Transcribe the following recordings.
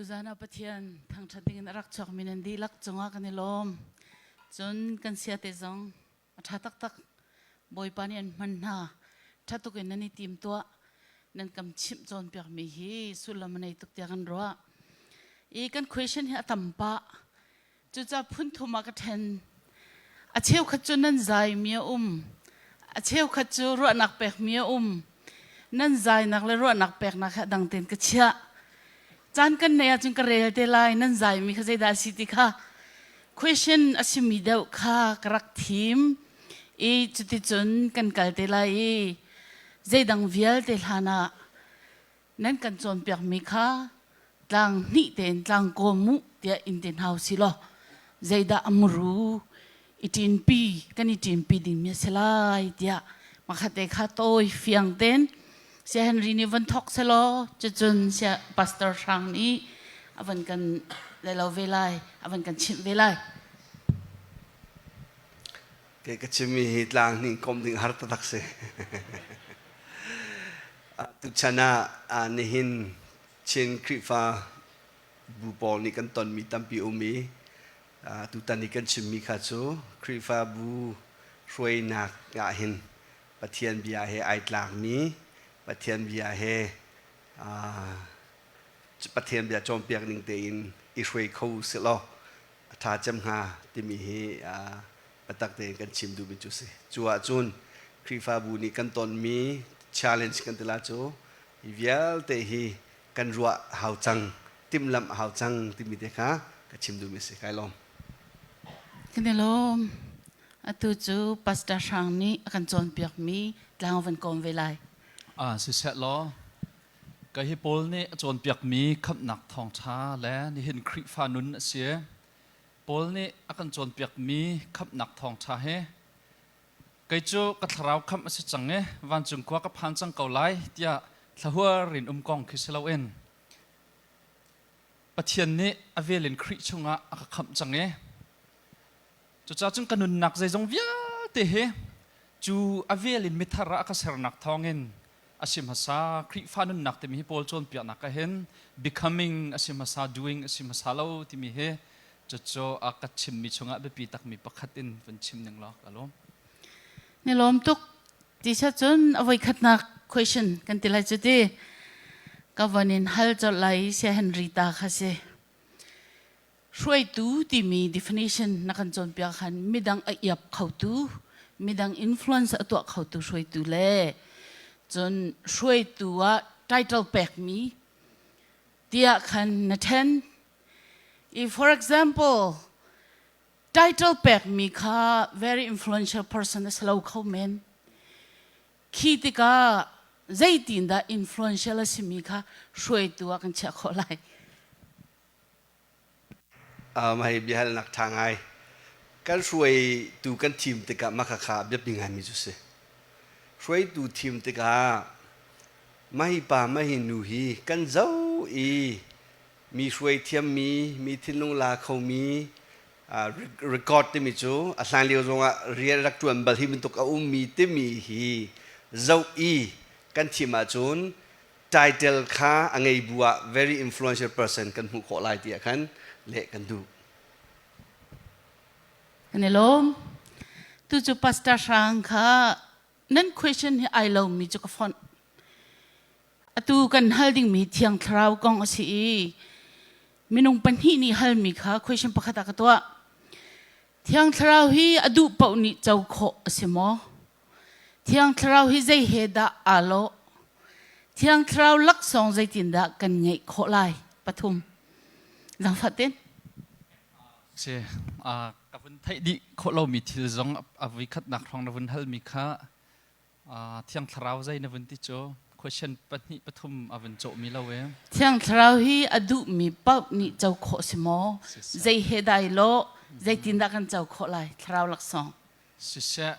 ตุจานาปะเทียนทางชัดดิ่งรักจอกมินันดีลักจงอากันลมจนกันเสียเตจงทัดตักบอยปานีอันมันหาทัดตุกันนันนี่ทีมตัวนั่นกำชิมจนเปียกมีฮีสุลมันในตุกเตียกันรัวอีกัน question เฮตัมปะจุจะพุ่นทุมากระเทนอาเชียวขจุนั่นใจเมียอาเชียวขจุรัวนักเปกเมียนั่นใจนักเลยรัวนักเปกนักดังเต็นกระเชียจานกันเนี่ยจึงกระเรเตลายนั่นใจมีข้าใจดาสิติค่ะ question อาชิมีเดาค่ะกรักทีมอีจุดที่จนกันกัลเตลายใจดังวิลเตลานะนั่นกันจนเปียกมีค่ะดังนี่เต็นดังโกมุเดียอินเดียนเฮาสิโลใจดาอมรูอิตินปีกันอิตินปีดิ่งเมียสลายเดียมาขัดเตะขัดโต้ยเฟียงเต้นเสียเฮนรีนิวันทอกเซโลจะจนเสียปัสเตอร์ช่างนี้อวันกันเราเวลาอวันกันชิมเวลาเกิดจะมีเหตุลางนี่คมถึงฮาร์ตตักเสตุชนะนี่หินเช่นคริฟ้าบูปอลนี่กันตอนมีตั้มปีอุมีตุตันนี่กันชิมมีข้าโจคริฟ้าบูช่วยนักงาหินปะเทียนบิยาเฮไอตลางนี้ปะเทียนบิยาเฮปะเทียนบิยาจอมเปียกหนึ่งเตียนอิช่วยเขาเสลอถ้าจำหาที่มีเฮปะตักเตียนกันชิมดูไปจุสิจัวจุนคริฟ้าบูนี่กันตอนมี challenge กันตลาดโจอีเวลเตฮีกันรัวหาวจังติมลำหาวจังติมิเดค่ะกันชิมดูมิสิไกลมกันลมอตุจูปัสตาช่างนี้กันจนเปียกมีลางวันกอมเวลาสิเสร็จแล้วก็ฮิปโปลนี่จนเปียกมีขับหนักทองช้าและนี่เห็นคริฟานุนเสียโปลนี่กันจนเปียกมีขับหนักทองช้าเฮก็จูกระทราวขับมาสิจังเงวันจุงกว่ากับพันจังเกาไลที่ทหัวรินกองคิสเลาเอ็นปะเทียนนี้อเวลินคริชงะขับจังเงจุจ้าจึงกันนุนหนักใจจงวิเตเฮจูอเวลินมิทาระก็เสรนักทองเงินอาชิมฮาซาคริฟานุนนักที่มีฮิปโปลจนเปียกนักก็เห็น becoming อาชิมฮาซา doing อาชิมฮาซาเลวที่มีเฮจุจ้าอากัดชิมมีชงะเบปีตักมีปักขัดินเป็นชิมหนึ่งล้อกะล้มนี่ลมตุกที่ชัดจนเอาไว้ขัดนัก question กันติลายจุดที่ก็วันนี้ฮัลจะไล่เสียเฮนริตาค่ะเสียช่วยดูที่มี definition นักการจนเปียกันไม่ดังอยับเขาดูไม่ดัง influence ตัวเขาดูช่วยดูเล่จนช่วยดูว่า title แปลกมีเดียกันนัทเทน if for example title แปลกมีค่ะ very influential person สโลเขาเมนคิดก็ใจตินดา influential สิมีค่ะช่วยดูกันเชื่อเขาไลไม่บิฮัลนักทางไงกันช่วยดูกันทีมติกามาขาเบียบยังไงมิจุสิช่วยดูทีมติกาไม่ป่าไม่นูฮีกันเจ้าอีมีช่วยเทียมมีทิ้งลงลาเขามีrecord ที่มีจูอาศัยเลี้ยวตรงเรียนรักจวนบัลฮิมันตกเอามีที่มีฮีเจ้าอีกันทีมาจูน title ค่ะอังไงบัว very influential person กันหูขอลายเดียกันเละกันดูกันลมตุจูปัสตาช่างค่ะนั่น question ที่ไอเรามีจุกฟอนตูกันฮัลดิ้งมีเทียงคราวกองสิมินุงปัญหีนี่ฮัลมีค่ะ question ประคัตตัวเทียงคราวฮีอดูเป่านี่เจ้าโคสิโมเทียงคราวฮีใจเฮดาอาโลเทียงคราวลักษณ์ใจตินดากันไงโคไลปฐุมจังฟัดเต้นเช่กับวันไทยดิโคเรามีทิลซงอวิคัดนักทองนวันฮัลมีค่ะเที่ยงคราวใจนวันที่โจ question ปนิปฐุมอวันโจมีเราเองเที่ยงคราวฮีอดูมีเป่านี่เจ้าโคสิโมใจเฮดาโลใจตินดากันเจ้าโคไลคราวลักษณ์สิเช่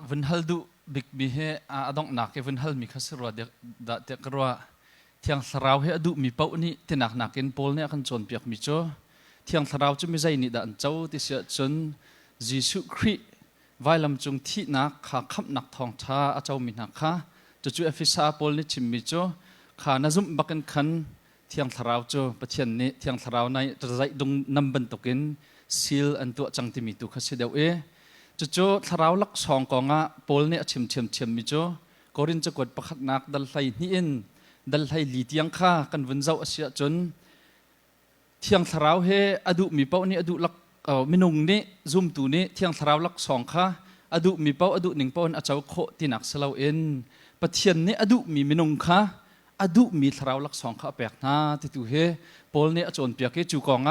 วันฮัลดูบิ๊กมีเฮอดองนักวันฮัลมีค่ะสิรัวเด็กรัวเที่ยงคราวฮีอดูมีเป่านี่ที่นักเอ็นโพลเนี่ยกันจนเปียกมีโจเที่ยงคราวจะไม่ใจนี่ดันเจ้าที่เสียจนยิสุคริไว้ลำจงที่นักขาขับนักทองท้าเจ้ามีนักค่ะจู่ๆเอฟิซาโพลนี่ชิมมิโจขานาซุมบักันขัน เที่ยงทราวจูประเทศนี้เที่ยงทราวในจะได้ดงนำบรรทุกินซีลอันตัวจังที่มีตัวข้าศึกเดียวจู่ทราวลักสองกองปอลเนี่ยชิมมิจูกอรินจะกดประคัดนักดัลไลนี่อินดัลไลลีเตียงข้ากันวันเจ้าอาเซียจนเที่ยงทราวเฮอดุมีเป้านี่อดุลักมินุงนี่ซุ่มตัวนี้เที่ยงทราวลักสองข้าอดุมีเป้าอดุหนึ่งเป้าอาเจ้าโคที่นักสลาวเอ็นประเทศนี้อดุมีมินุงข้าอดุมีทราวลักสองข้าแปลกนะที่ตัวเฮปอลเนี่ยจนเปียกจูกอง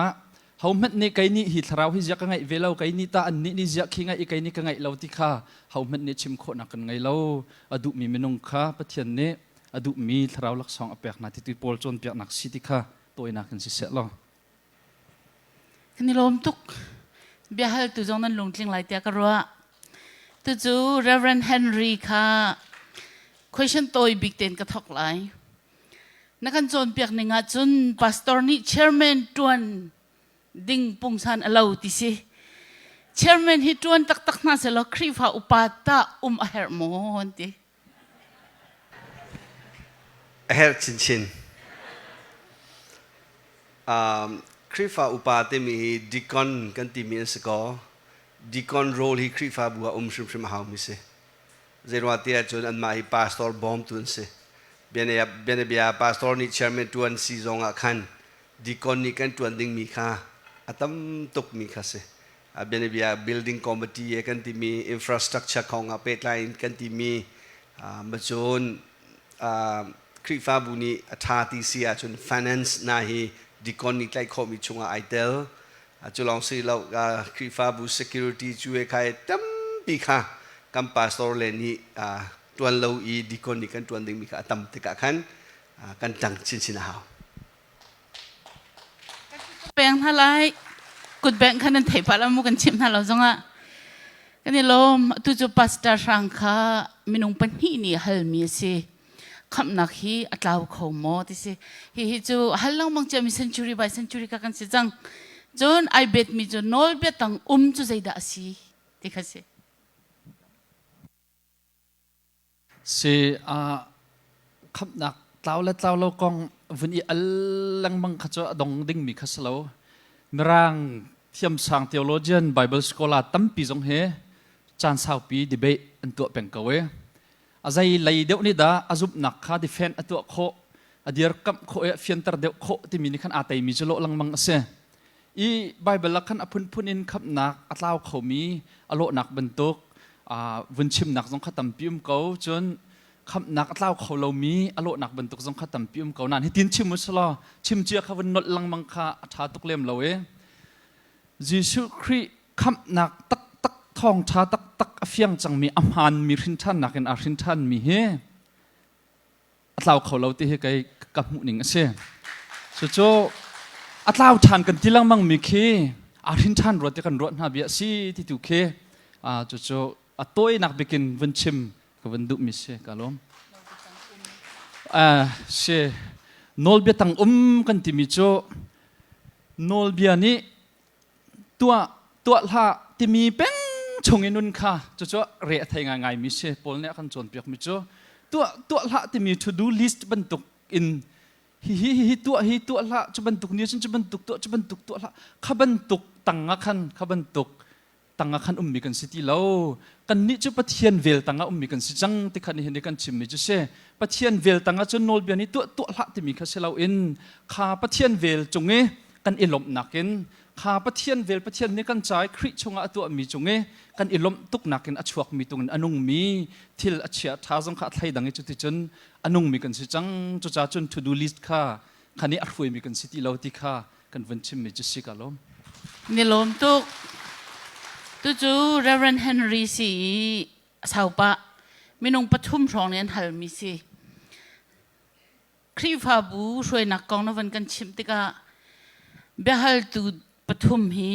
เขาเม็ดนี่ไกนี่หิทราวหิจักไงเวลาไกนี่ตาอันนี้จักขี้ไงไกนี่ก็ไงเราที่ข้าเขาเม็ดนี่ชิมโคนักกันไงเราอดุมีมินุงข้าประเทศนี้อดุมีทราวลักสองแปลกนะที่ตัวปอลจนเปียกนักสิที่ข้าตัวนักกันสิเสร็จแล้วคันนี้ลมตุกเบียร์ตุจงนั้นลงทิ้งไหลเตียกรัวตุจู Reverend Henry ค่ะ question ตัวบิ๊กเต็นกระทอกไหลนักการจนเปียกหนึ่งจุน pastor นี่ chairman จวนดิ่งปุ่งสันเราติสิ chairman ฮิจวนตักน่าเสลครีฟ้าอุปาตาอาเฮร์โมนติอาเฮร์ชินครีฟ้าอุปาเตมีดิคอนกันที่มีนสกอดิคอนโรลฮีครีฟ้าบัวชิมหาวมิเสเจรวาเตียจนอันมาฮี pastor บอมตุนเสเบียนเบีย pastor นี่ chairman จวนซีซองขันดิคอนนี่กันจวนดิ่งมีค่าอาตมตุกมีค่าเสเบียนเบีย building committee กันที่มี infrastructure ของอาเป็ดไลน์กันที่มีมาจนครีฟ้าบุนีทาติเสียจน finance นาฮีดิคอนนี่ใกล้ข้อมีชงไอเทลจุลองสิเราครีฟ้าบุ security ช่วยใครตั้มปีค่ะกัม pastor เลนี่ตัวเราอีดิคอนนี่กันตัวดิ่งมีค่ะตั้มติกะขันกันจังชินหาวแบงท่าไรกุดแบงขันนั้นเทปแล้วมุกันชิมท่าเราจังกันนี่ลมตุจูปัสตารังค่ะมินุงปันฮีนี่ฮัลมีสิคำนักฮีอัตลาวเขาโมติสิฮีจูฮัลลังมังจะมี century by century กันสิจังจนไอเบ็ดมีจนโนลเบ็ดตังจูใจด่าสิที่เขาสิคำนักเต้าและเต้าเรากองวันนี้อัลลังมังขจรดงดิ่งมีคัสเลวมร่างเทียมสัง theologian Bible scholar ตั้มปีจงเฮจานสาวปีดีเบตอันตัวเป็นกเวอาศัยไหลเดียวนี้ดาอาจุบนักข้าดิเฟนอันตัวโคอดียร์กับโคเฟียนตร์เดียวโคที่มีนิขันอาตัยมีจโลลังมังเสอีไบเบิลลักขันอพุนินขับนักอัตลาวเขามีอโลนักบรรทุกวันชิมนักจงขัดตั้มพิมเขาจนขับนักอัตลาวเขาเรามีอโลนักบรรทุกจงขัดตั้มพิมเขานั่นที่ตินชิมมุสลาชิมเจียขวันนดลังมังข้าอัฐาตุกเล่มเรายิสุครีขับนักตักทองชาตักเฟียงจังมีอำหันมีรินทันนักเอ็นอารินทันมีเฮอัตลาวเขาเราที่เฮกัยกับมุนิงเสสุดโจอัตลาวทันกันที่ลังมังมีเคอารินทันรถที่กันรถนาเบียซีที่ถูกเคจุดโจอัตโต้ยนักเบกินวันชิมกับวันดุมิเสกาลมเสโนลเบียตังกันที่มีโจโนลเบียนี้ตัวละที่มีเป็นชงเงินุนค่ะจู่ๆเรียไทยง่ายๆมิเช่ปอลเนี่ยขันจนเปียกมิจู่ตัวละที่มี to do list บรรทุกอินฮีตัวละจะบรรทุกนี้ฉันจะบรรทุกตัวละข้าบรรทุกตั้งขันข้าบรรทุกตั้งขันมีกันสิที่เรากันนี้จะปะเทียนเวลตั้งมีกันสิจังที่ขันนี้เห็นกันชิมมิจู่เช่ปะเทียนเวลตั้งจนโนลเบียนี้ตัวละที่มีข้าเสลาอินข้าปะเทียนเวลจงเงกันอิลมนักอินข้าปะเทียนเวลปะเทียนนี้กันใจคริชงตัวมีจงเงกันอิลมตุกนักกันอชวกมีตรงนั้นอนุงมีทิลอเชียท้าสงข้าไทยดังจุดที่จนอนุงมีกันสิจังจุดจ้าจน to do list ข้าขันนี้อัดฟุยมีกันสิที่เราที่ข้ากันวันชิมมีจุดสิกาลมนี่ลมตุกจู่ Reverend Henry สิสาวปะมินุงปฐุมรองเนี่ยหัลมีสิครีฟ้าบูช่วยนักกองนวันกันชิมติกาเบฮัลตูปฐุมฮี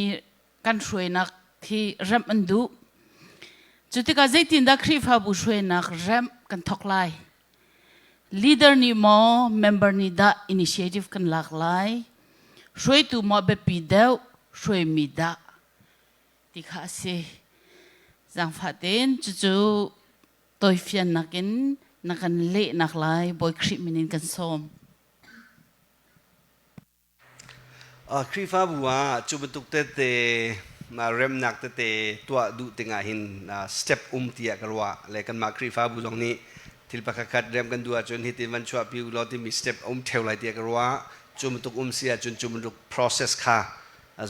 กันช่วยนักที่รัมอันดูจุดที่ก็ใจตินดักครีฟ้าบุช่วยนักรัมกันทอกไล leader นี่มอ member นี่ดา initiative กันหลากหลายช่วยตัวมอเบปีเดวช่วยมีดาที่ข้าเสจังฟาเดนจู่ตัวเฟียนนักกันเละนักหลายบอยครีมินินกันซ้อม ครีฟ้าบัวจุบตุกเตมาเริ่มนักเตตัวดูติงาหินสเต็ปเตียกรัวเลยกันมาครีฟ้าบุตรงนี้ที่ประคัดเริ่มกันดูจนฮิติวันชัวพิวลอที่มีสเต็ปเทวไลเตียกรัวจุบตุกเสียจนจุบตุก process ค่ะ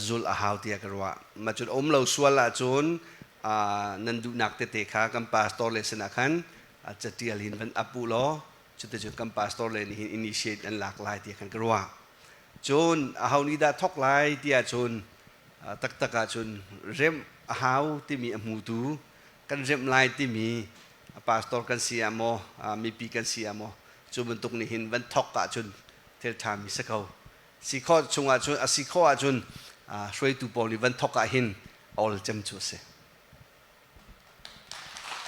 จุลอาหาวเตียกรัวมาจนเราสวลละจนนันดูนักเตค่ะกันปาสตอร์เลสนักขันจะเตียลินวันอปุโลจุดจนกันปาสตอร์เลนิหินอินิเชตอันหลากหลายเตียกันกรัวจนอาหาวนี้ได้ทอกไลเตียจนตักจนเริ่มหาวที่มีมูตูกันเริ่มไล่ที่มีพาสตอร์กันเสียโมมีปีกันเสียโมจนบรรทุกนี่หินวันทอกจนเทลทามิสักเขาสิข้อชงจนสิข้อจนช่วยตูปอนี่วันทอกหินออลจำจุเส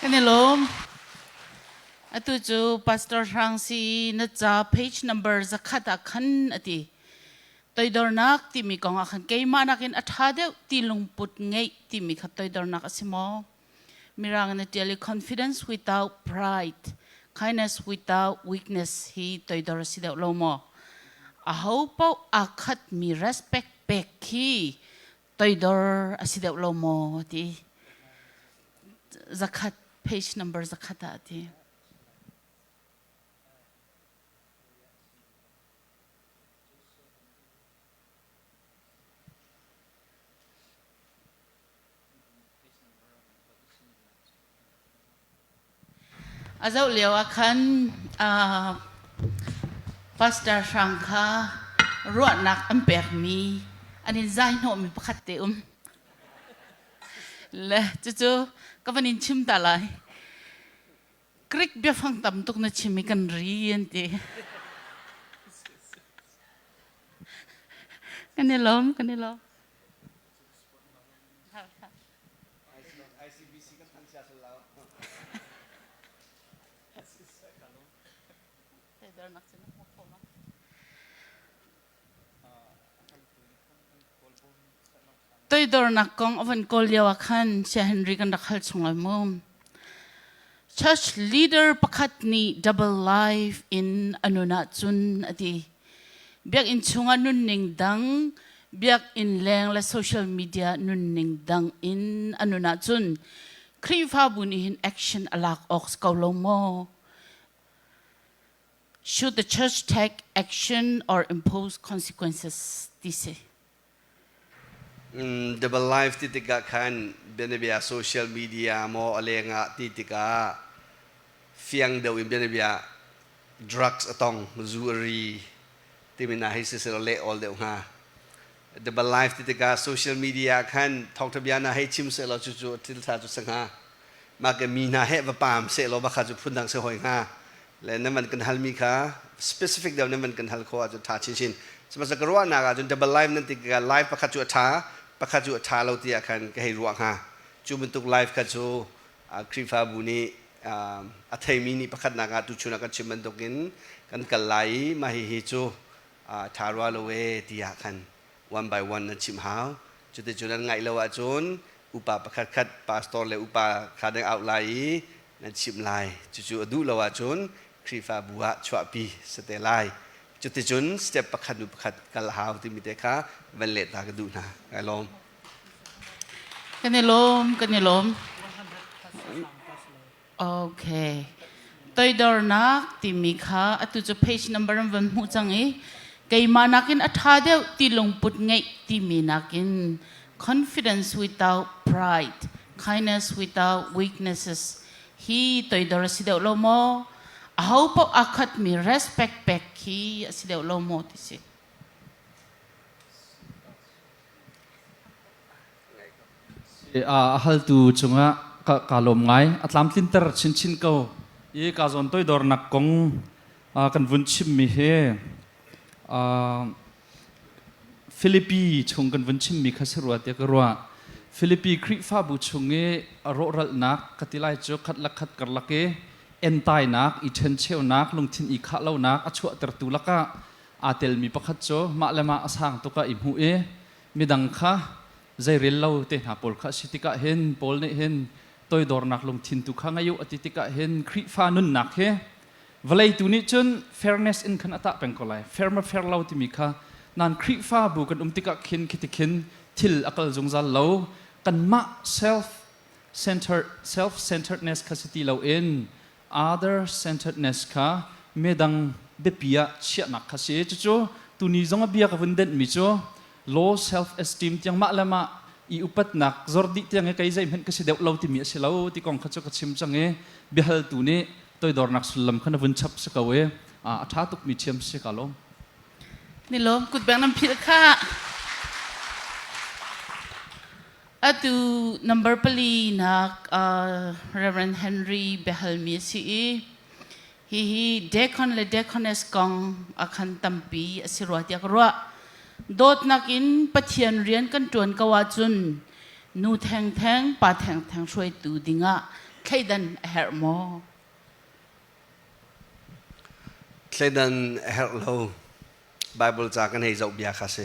กันนี่ลมอตุจูพาสตอร์ทางซีนัจจา page number จะขัดขันอติตัวดอร์นักที่มีกองขันเกย์มานักินอัฐาเดียวที่ลงปุดไงที่มีขัดตัวดอร์นักสิโมมีร่างในที่เรียก confidence without pride kindness without weakness ฮีตัวดอร์สิเดียวลมอาหูเป้าอาคัดมี respect เปกฮีตัวดอร์สิเดียวลมที่จะขัด page number จะขัดที่อาจารย์เลี้ยวคันพาสตาร์ชังค่ารวดนักอันเปิดมีอันนี้ใจโนมีประคัตเติมและจู่ๆก็วันนี้ชิมตาลายคลิกเบียฟังตำตุกนัชิมิกันเรียนตีกันนี่ล้มกันนี่ล้มตัวดอร์นักกองอวันกอลยาวขันเชนริกันดักฮัลชงลายมุม Church leader ประคัดนี้ double life in อนุนาจุนอดีเบียกอินชงานุนนิงดังเบียกอินแรงและ social media นุนนิงดังอินอนุนาจุนครีฟ้าบุญอิน action อลักออกสกาวลงโม Should the church take action or impose consequences ดิเซdouble life ที่ติกาขันเบนเบียโซเชียลมีเดียโมอะไรงะที่ติกาเฟียงเดียวอินเบนเบีย drugs ตองจูรีที่มีนาให้เสียเละ all เดียวฮะ double life ที่ติกาโซเชียลมีเดียขันทอกทะเบียนนาให้ชิมเสร็จแล้วจู่ๆที่ท่าจุดสังหามาเกมีนาให้ปามเสร็จแล้วบักขจุดพุ่นดังเสียหอยฮะและนั่นมันกันฮัลมีค่ะ specific เดียวนั่นมันกันฮัลข้อจุดท่าชินสมัยสักรัวนาจน double life นั่นติกา life บักขจุดท่าประคับจุดท้าเราที่อาคารก็ให้รู้ว่าจูบตุกไลฟ์กันจูครีฟ้าบุนีอัฐมินีประคับนักตุชุนักชิมันตุกินกันกันไล่มาให้จูท้าว่าเราที่อาคาร one by one นั่นชิมหาวจุดจุดนั้นไงเราว่าจูนอุปประคับพาสตอร์เลยอุปขาดังเอาไล่นั่นชิมไล่จุดดูเราว่าจูนครีฟ้าบัวชวปีสเตไลจุดจุดสเต็ปประคับกันหาวที่มีแต่ค่ะวันเล็ดตากระดูนะไอ้ลมกันนี่ลมกันนี่ลมโอเคตัวดอร์นักที่มีค่ะอัตุจะ page number วันหูจังเอไกมานักินอัฐาเดียวที่ลงปุดไงที่มีนักิน confidence without pride kindness without weaknesses ฮีตัวดอร์สิเดียวลมเอาพวกอาคัดมี respect เป็กฮีสิเดียวลมที่สิฮัลตูจงะกาลมไงอัตลามตินเตอร์ชินเกาอีกาจอนตัวดอร์นักกงกันวุ่นชิมมีเฮฟิลิปปีชงกันวุ่นชิมมีข้าศึกรัวเดียกรัวฟิลิปปีคริฟ้าบุชงเอโรรัลนักกติไลโจขัดลักขัดกรลักเอเอ็นไตนักอีเชนเชลนักลงทินอีข้าเล่านักอชัวตรตุลักะอาเตลมีประคัดโจมาเลมาอสังตุกะอิมหูเอมีดังค่ะใจเรียนเราเตะหาปอลข้าสิติกะเห็นปอลเนี่ยเห็นตัวดอร์นักลงทินตุข้างอายุอติติกะเห็นคริฟ้านุนนักเฮวลัยตุนี้จน fairness in ขณะตะเป็นก็เลย fair มา fair เราที่มีค่ะ นันคริฟ้าบุกันติกะคินคิดคินทิลอักลจงจัลโลกันมะ self-centeredness คสิติเราเอง other-centeredness ค่ะเมดังเบียเชียนักคสิจู่ๆตุนีจงเบียกับวันเด่นมิจู่ low self-esteem ที่ยังมะละมะอีอุปัตนักจอร์ดิที่ยังไงใจเห็นคสิเดวเราที่มีเสลาที่กองขจกชิมจังเอเบียฮัลตุนีตัวดอร์นักสุลลัมขันวันชับสกาวเอท้าตุกมีเชียมสกาลมนี่ลมกุดแบงน้ำพิรค่ะatu number pali nak Reverend Henry Behalmi si hi deacon le deaconess kong akan tampi asirwat yak ruwa dot nakin pathian rian kan tuan kawachun nu theng theng pa theng theng shoi tu dinga khaidan hermo khaidan herlo Bible cha kan hei zau bia khase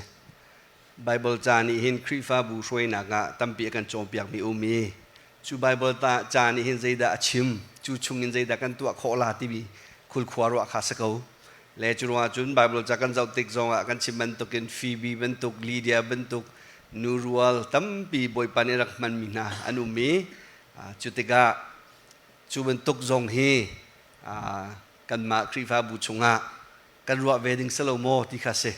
Bible cha ni hin krifa bu shoi na ga tampi kan chom piak mi umi chu Bible ta cha ni hin zeida achim chu chung in zeida kan tua khola ti bi khul khwaro kha sakau le churwa chun Bible cha kan zau tik zonga kan chiman tokin Phoebe bentuk Lydia bentuk Nurwal tampi boy pani rakman mina anumi chutiga chu bentuk zong hi kan ma krifa bu chunga kan ruwa wedding salomo ti khase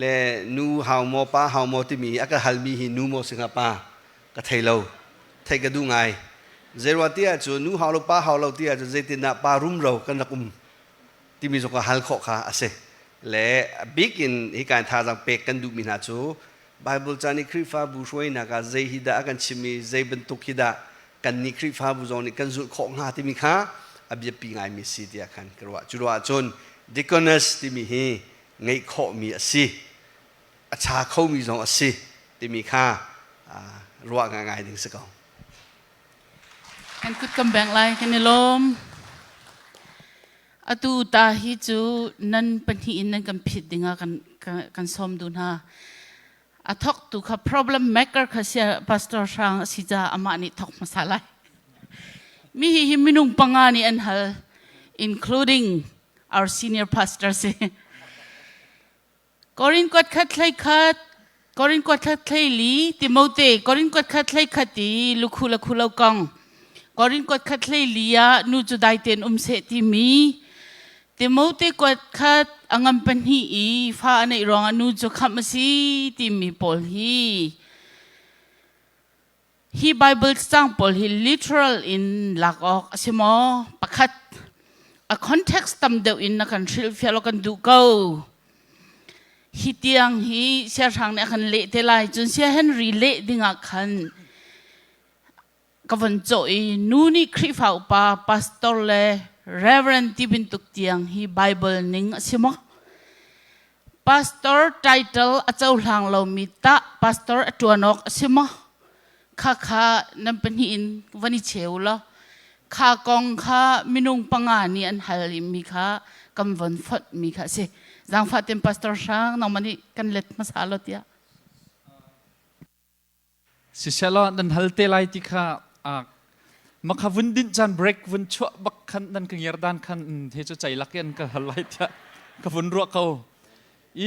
le nu hau mo pa hau mo ti mi aka halmi hi nu mo singa pa ka thailo thai ka du ngai zerwatia chu nu hau lo pa hau lo tia chu zetina pa rum ro kan rakum ti mi zo ka hal kho kha ase le big in hi kan tha jang pek kan du mi na chu Bible chani krifa bu shoi na ka zei hi da kan chimi zei bentuk hi da kan ni krifa bu zo ni kan zul kho nga ti mi kha abye pi ngai mi si dia kan kerwa churwa chon deaconess ti mi hi ngay kho mi asi acha kho mi zong asi ti mi kha ruwa nga ngai ding sakau kan kut kam bang lai kan lom atu ta hi chu nan panhi in nan kam phit dinga kan som du na athok tu kha problem maker kha sia pastor sang sija ama ni thok masala mi hi minung pangani an hal including our senior pastor se Korin kwat khat thlai khat Korin kwat khat thlai li Timote Korin kwat khat thlai khati lukhula khulau kong Korin kwat khat thlai liya nu chu dai ten se ti mi Timote kwat khat angam panhi I fa anai rong anu chu khamasi ti mi pol hi Bible sang pol hi literal in lakok asimo pakhat a context tam deu in na kan thil fialo kan du ko hi tiang hi sia thang ne kan le te lai chun sia Henry le dinga khan kavan choi nu ni khrifa pa pastor le Reverend Tibin tuk tiang hi Bible ning asimo pastor title achau hlang lo mi ta pastor atuanok asimo kha nampan in vani cheula kha kong kha minung pangani an halim mi kha kam van fat mi kha se jang fatem pastor sang namani kan let masalo tia sisalo dan halte lai ti kha makha vundin chan break vun chwa bak khan dan kang yardan khan he chu chai laken ka halai tia ka vun ro kau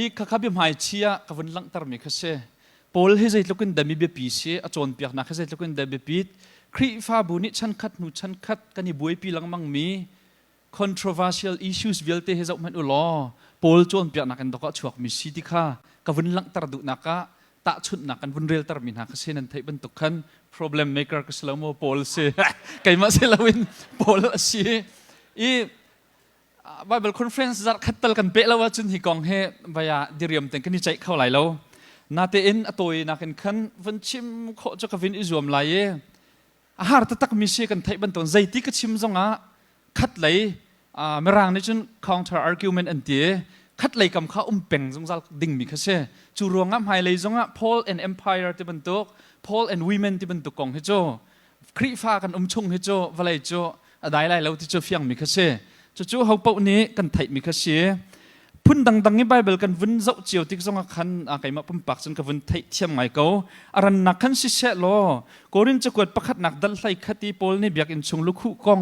I kha khabim hai chia ka vun lang tar mi kha se pol he zai lokin dami be pi se achon piak na kha zai lokin da be pit khri fa bu ni chan khat nu chan khat kani buai pi lang mang mi controversial issues velte he zau man ulo pol chon piak na kan doka chuak mi si ti kha ka vun lang tar du na ka ta chut na kan vun rel tar min ha ka se nan thai ban tuk khan problem maker ka slomo pol se kai ma se lawin pol si I Bible conference zar khatal kan pe lawa chun hi kong he baya diriam ten kan ni chai khau lai lo na te in atoi na kan khan van chim kho cho ka vin izom lai e har ta tak mi se kan thai ban ton zai ti ka chim zonga khat lai merang ni chun counter argument an ti khat lai kam kha peng zong zal ding mi kha se chu rongam hai lai zonga Paul and Empire ti ban tok Paul and Women ti ban tok kong he cho khri fa kan chung he cho valai cho adai lai lo ti cho fiang mi kha se chu hau pau ni kan thai mi kha se พุ่นดังๆในไบเบิลกันวุ่นเจ้าเจียวติ๊กซองขันไก่มาปุ่มปักจนกับวุ่นเทียมไงเขาอารันนักขันสิเชลโลโกรินจะกวดประคัดนักดัลไลขัดตีโพลนี่เบียกอินชงลุคุกอง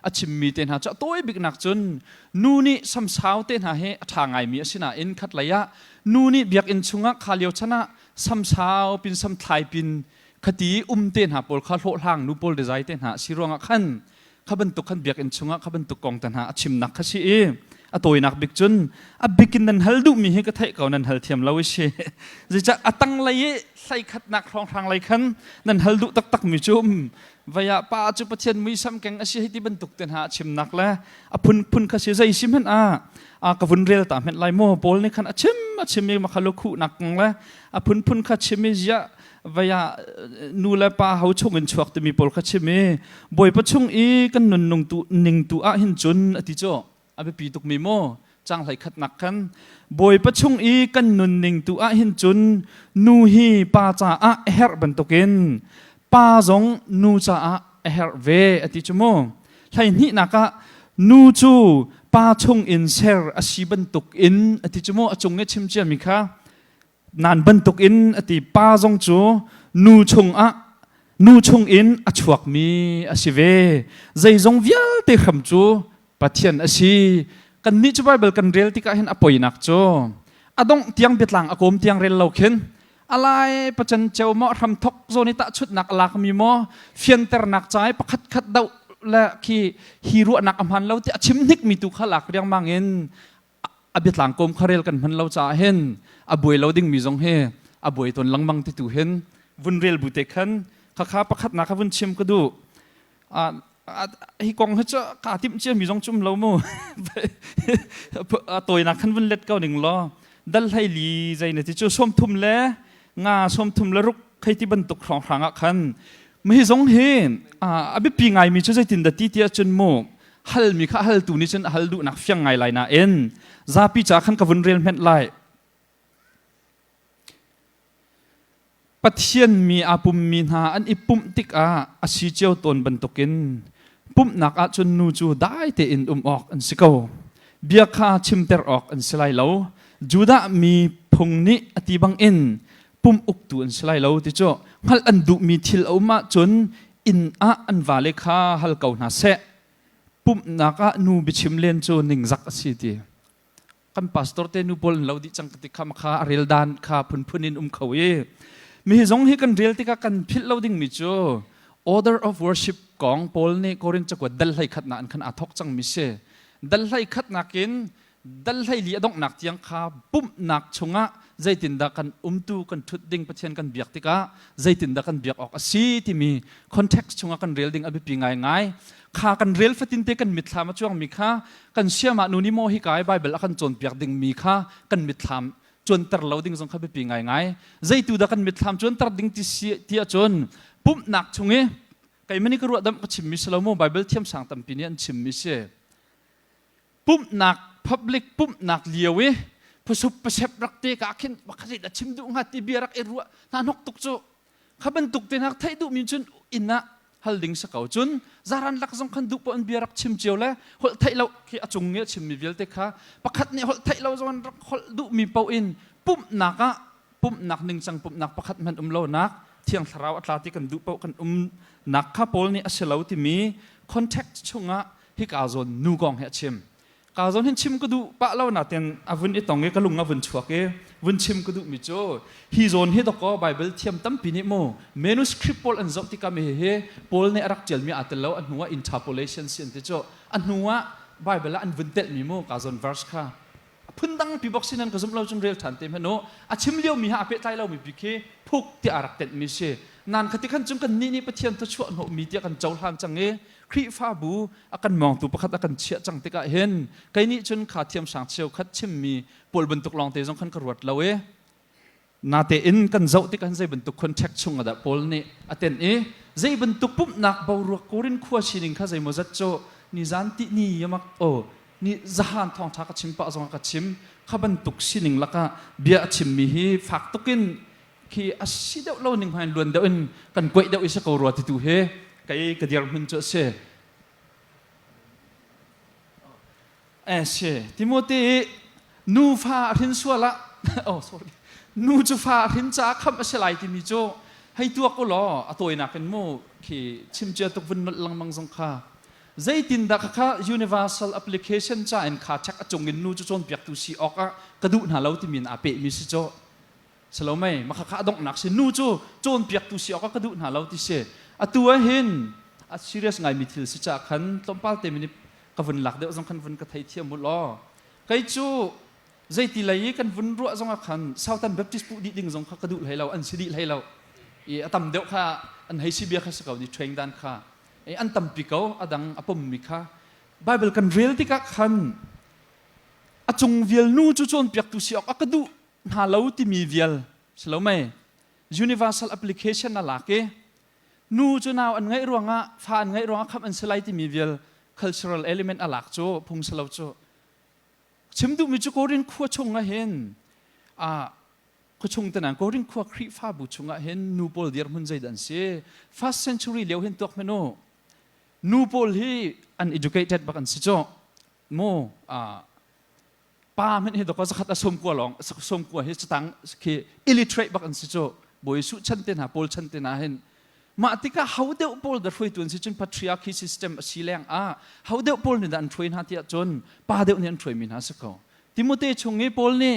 อาชิมมีเตนหาจะตัวบิกนักจนนูนี่ซ้ำเช้าเตนหาเฮทางไงมีสินะอินขัดระยะนูนี่เบียกอินชงะขาเลียวชนะซ้ำเช้าปินซ้ำทายปินคดีเตนหาโพลข้าโลหางนูโพลเดใจเตนหาสิรวงขันข้าบรรทุกขันเบียกอินชงะข้าบรรทุกกองเตนหาอาชิมนักขัดสิตัวนักบิกจุนบิกินนันฮัลดูมีให้ก็ไทยเก่านันฮัลเทียมเราเชจะจะตั้งเลยใส่ขัดนักรองทางไรขันนันฮัลดูตักมีจุมวายป้าจุปเทียนมีซ้ำแกงอาชีพที่บรรทุกเต็นหาชิมนักแล้วพุนขสิใจชิมเห็นกับวุนเรียลตามเห็นลายโม่โพลนี่ขันชิมมีมาขลุคุนักแล้วพุนขชิมจะวายนูเลป้าเขาชงเงินชวกแต่มีโพลขชิมบ่อยประชุงกันนุนนงตุนิงตุหินจุนอธิโจอาเบปีตุกมีโมจังไหลขัดนักกันบ่อยประชุงกันนุนนิงตุหินจุนนูฮีป้าจ่าเฮร์บันตุกินป้าจงนูจ่าเฮร์เวอธิโจโมไหลนี่นักนูจูป้าชงอินเซร์อาชีบันตุกอินอธิโจโมจงเงชิมเจียมิค่ะนานบันตุกอินอธิป้าจงจูนูชงอินอชวกมีอาชีเวใจจงเวียลเตะคำจูปะเทียนอาชีกันนี่จะไปเบลกันเรียลที่ก็เห็นอภัยนักโจดงเตียงเบียดหลังอากมเตียงเรียลเราเข็นอะไรประจันเจ้าหม้อทำทกโซนิตะชุดนักหลักมีหม้อเฟียนเตอร์นักใจประคัดเดาและขี้ฮีโร่นักอำพันเราที่ชิมนิกมีตุขลักเรียงมังเงินเบียดหลังกมคาเรลกันพันเราจะเห็นบวยเราดิ้งมีจงเฮบวยตนหลังมังที่ตุเห็นวุนเรียลบุตรขันข้าประคัดนักวุนชิมก็ดูฮิกองเขาจะกาทิมเชื่อมีจงจุ่มเราโม่ตัวนักขันวันเล็ดเก้าหนึ่งล้อดัลให้ลีใจเนี่ยที่จะส้มทุ่มแล้วงาส้มทุ่มแล้วรุกใครที่บรรทุกของขังขันไม่จงเห็นบิปีไงมีช่วยตินดัดที่เตียจนโม่ฮัลมีข้าฮัลตัวนี้ฉันฮัลดูนักเฟียงไงไรนะเอ็นซาปีจากขันกับวันเรียนเม็ดไลปัทเทียนมีปุ่มมีหาอันปุ่มติกอาชีเจียวตนบรรทุกินปุ่มนักจนนูจูได้เตอินออกอันสิเกาเบียคาชิมเตอร์ออกอันสไลเหลาจูดามีพงนี้อติบังอินปุ่มอุกตูอันสไลเหลาติโจฮัลอันดุมีทิลเอามาจนอินอันวาเลคาฮัลเกาหนาเสปุ่มนักนูบิชิมเลนโจนิงซักสิทีกันพาสตอร์เตนูบอลเหลาดิจังกติคำคาเรียลดานคาพุนินเขาเยมีจงให้กันเรียลติกากันพิลเหลาดิ่งมิโจorder of worship ของโพลนี่โครินจะกวดดัลให้ขัดนักขันอาทกจังมิเชดัลให้ขัดนักินดัลให้เลียดงนักเตียงคาปุ่มนักชงะใจตินดากันตูกันทุดดิ่งประเทศกันเบียกติกาใจตินดากันเบียกออกสีที่มี context ชงะกันเรียลดิ่งอภิปีง่ายง่ายข้ากันเรียลฟัตินเตกันมิดลามาช่วงมีข้ากันเชื่อมานูนิโมฮิกายไบเบิลกันจนเบียกดิ่งมีข้ากันมิดลามจนตรเราดิ่งสงข้าไปปีง่ายง่ายใจตูดากันมิดลามจนตรดิ่งที่จนปุ่มนักชงะไก่มันนี่ก็รู้ดำก็ชิมมิสลาโมไบเบิลเทียมสั่งตั้มปีนี้อันชิมมิเช่ปุ่มนัก public ปุ่มนักเลี้ยวพอสุปเสพรักเตะกาขินบักสิดชิมดูงาตีเบียรักเอรัวนานกตุกโจข้าเป็นตุกเตนักไทยดูมีจุนอินนะฮัลดิงสกาวจุนจารันลักสงคันดูปนเบียรักชิมเจียวเลยหดไทยเราขี้อจงเงี้ยชิมมีเวลเตะข้าปักขัดเนี่ยหดไทยเราจวนรักหดดูมีเป้าอินปุ่มนักหนึ่งจังปุ่มนักปักขัดมันเล่านักเที่ยงสาวอัตลาที่กันดูเป้ากันนักข้าโพลนี่อาศัยเราที่มี context ชงะฮิกาโซนนูกองเฮชิมกาโซนเฮชิมก็ดูปะเล่าหน้าเต็นอาวุธตองเงก็ลุงอาวุธชัวเกวุนชิมก็ดูมิโจฮิโซนฮิตก็ไบเบิลเทียมตั้มปีนี้โมเมนูสคริปต์โพลอันจบที่กำเฮโพลเนี่ยรักเจลมีอัตเลวอันหัว interpolation สินติโจอันหัวไบเบิลอันวุนเต็ดมีโมกาโซน verse ค่ะพุ่นดังปีบอกสินันก็สมเราจนเรียลทันเต็มฮะโนอาชิมเลี้ยวมีหาเปใจเรามีพิเคพุกที่อารักเต็ดมิเชนานคติขันจุ่มกันนี่ประเทศตัวชั่วหนูมีเดียกันเจ้าทานจังเงครีฟ้าบูอากันมองตัวประคัดอากันเชี่ยจังติกะเห็นไกนี่จนขาเทียมสางเชียวคัดชิมมีปวดบรรทุกลองเตะจงขันกระวดเรานาเตอินกันเจ้าติกันใจบรรทุกคอนแทคชงอะดับปอลนี่อาเตนใจบรรทุกปุ๊บนักเบารัวกูรินขั้วชินิงข้าใจโมจัดโจนี่จันตินี่ยมักนี่จานทองทักชิมปะจงกัดชิมข้าบรรทุกชินิงละก็เบียชิมมีฮีฝักตุกินที่อาศัยเดาเล่าหนึ่งพันล้วนเดาอินกันกวยเดาอิสกอรัวที่ตัวเฮไก่กระเดียร์มันจะเสเสติโมธี นูฟ้าหินสวละ sorry นูจะฟ้าหินจ้าคำอะไรสลายที่มีโจให้ตัวก็รอตัวนักเป็นโมที่ชิมเจตุกวันลังมังสงคาใจตินดักค่ะ universal application จ้าเอ็นขาชักจงเงินนูจะจนเปียกตุสีออกอะกระดูหาเราที่มีอาเปมีสิโจสโลไม่มาข้าดอกหนักสินูจูจนเปียกตุสีออกกระดูหาเราที่เสตัวเห็นserious ไงมีทิลสิจ้าขันต้มป้าเต็มนี่กวันหลักเดี๋ยวสำคัญวันกระไทยเทียมหมดล้อไก่จูใจตีไหลกันวันรัวสงขันชาวตันแบบที่ปุดิดิ่งสงขากระดูให้เราอันสิดิให้เราตั้มเดี๋ยวข้าอันให้สิเบียข้าสกาวนี่เทรนด้านข้าอันตั้มปีเขาอดังอปมมิข้าไบเบิลกันเรียลที่กักขันจงเวียลนูจุจนเปียกตุสีออกกระดูหาเราที่มีเวียลสโลไม่ universal application นั่นแหละเกนูจุนาวอันไงรวงอ่ะฟ้าอันไงรวงอ่ะคำอันสไลที่มีเวียล cultural element อะไรโจพงสลาวโจชิมดูมิจุโกรินขัวชงอ่ะเห็นก็ชงแต่นั้นก็ริงขัวครีฟ้าบุชงอ่ะเห็นนูโปลเดียร์มุนใจดันเสีย first centuryเลี้ยวเห็นตัวเมโนนูโปลที่ uneducated บักันสิโจโมป้ามันเห็นตัวก็สักขัดสมกัวหลงสมกัวเห็นสตังคือ illiterate บักันสิโจบอยสุชันเตนะโปลชันเตนะเห็นมาติกา how เดวโปลเดรฟตัวนี้จน patriarchy system สีแรงhow เดวโปลเนี่ยดันทรีนหาที่จนป้าเดวเนี่ยทรีมินหาสักเขาติโมเตชงเงโปลนี่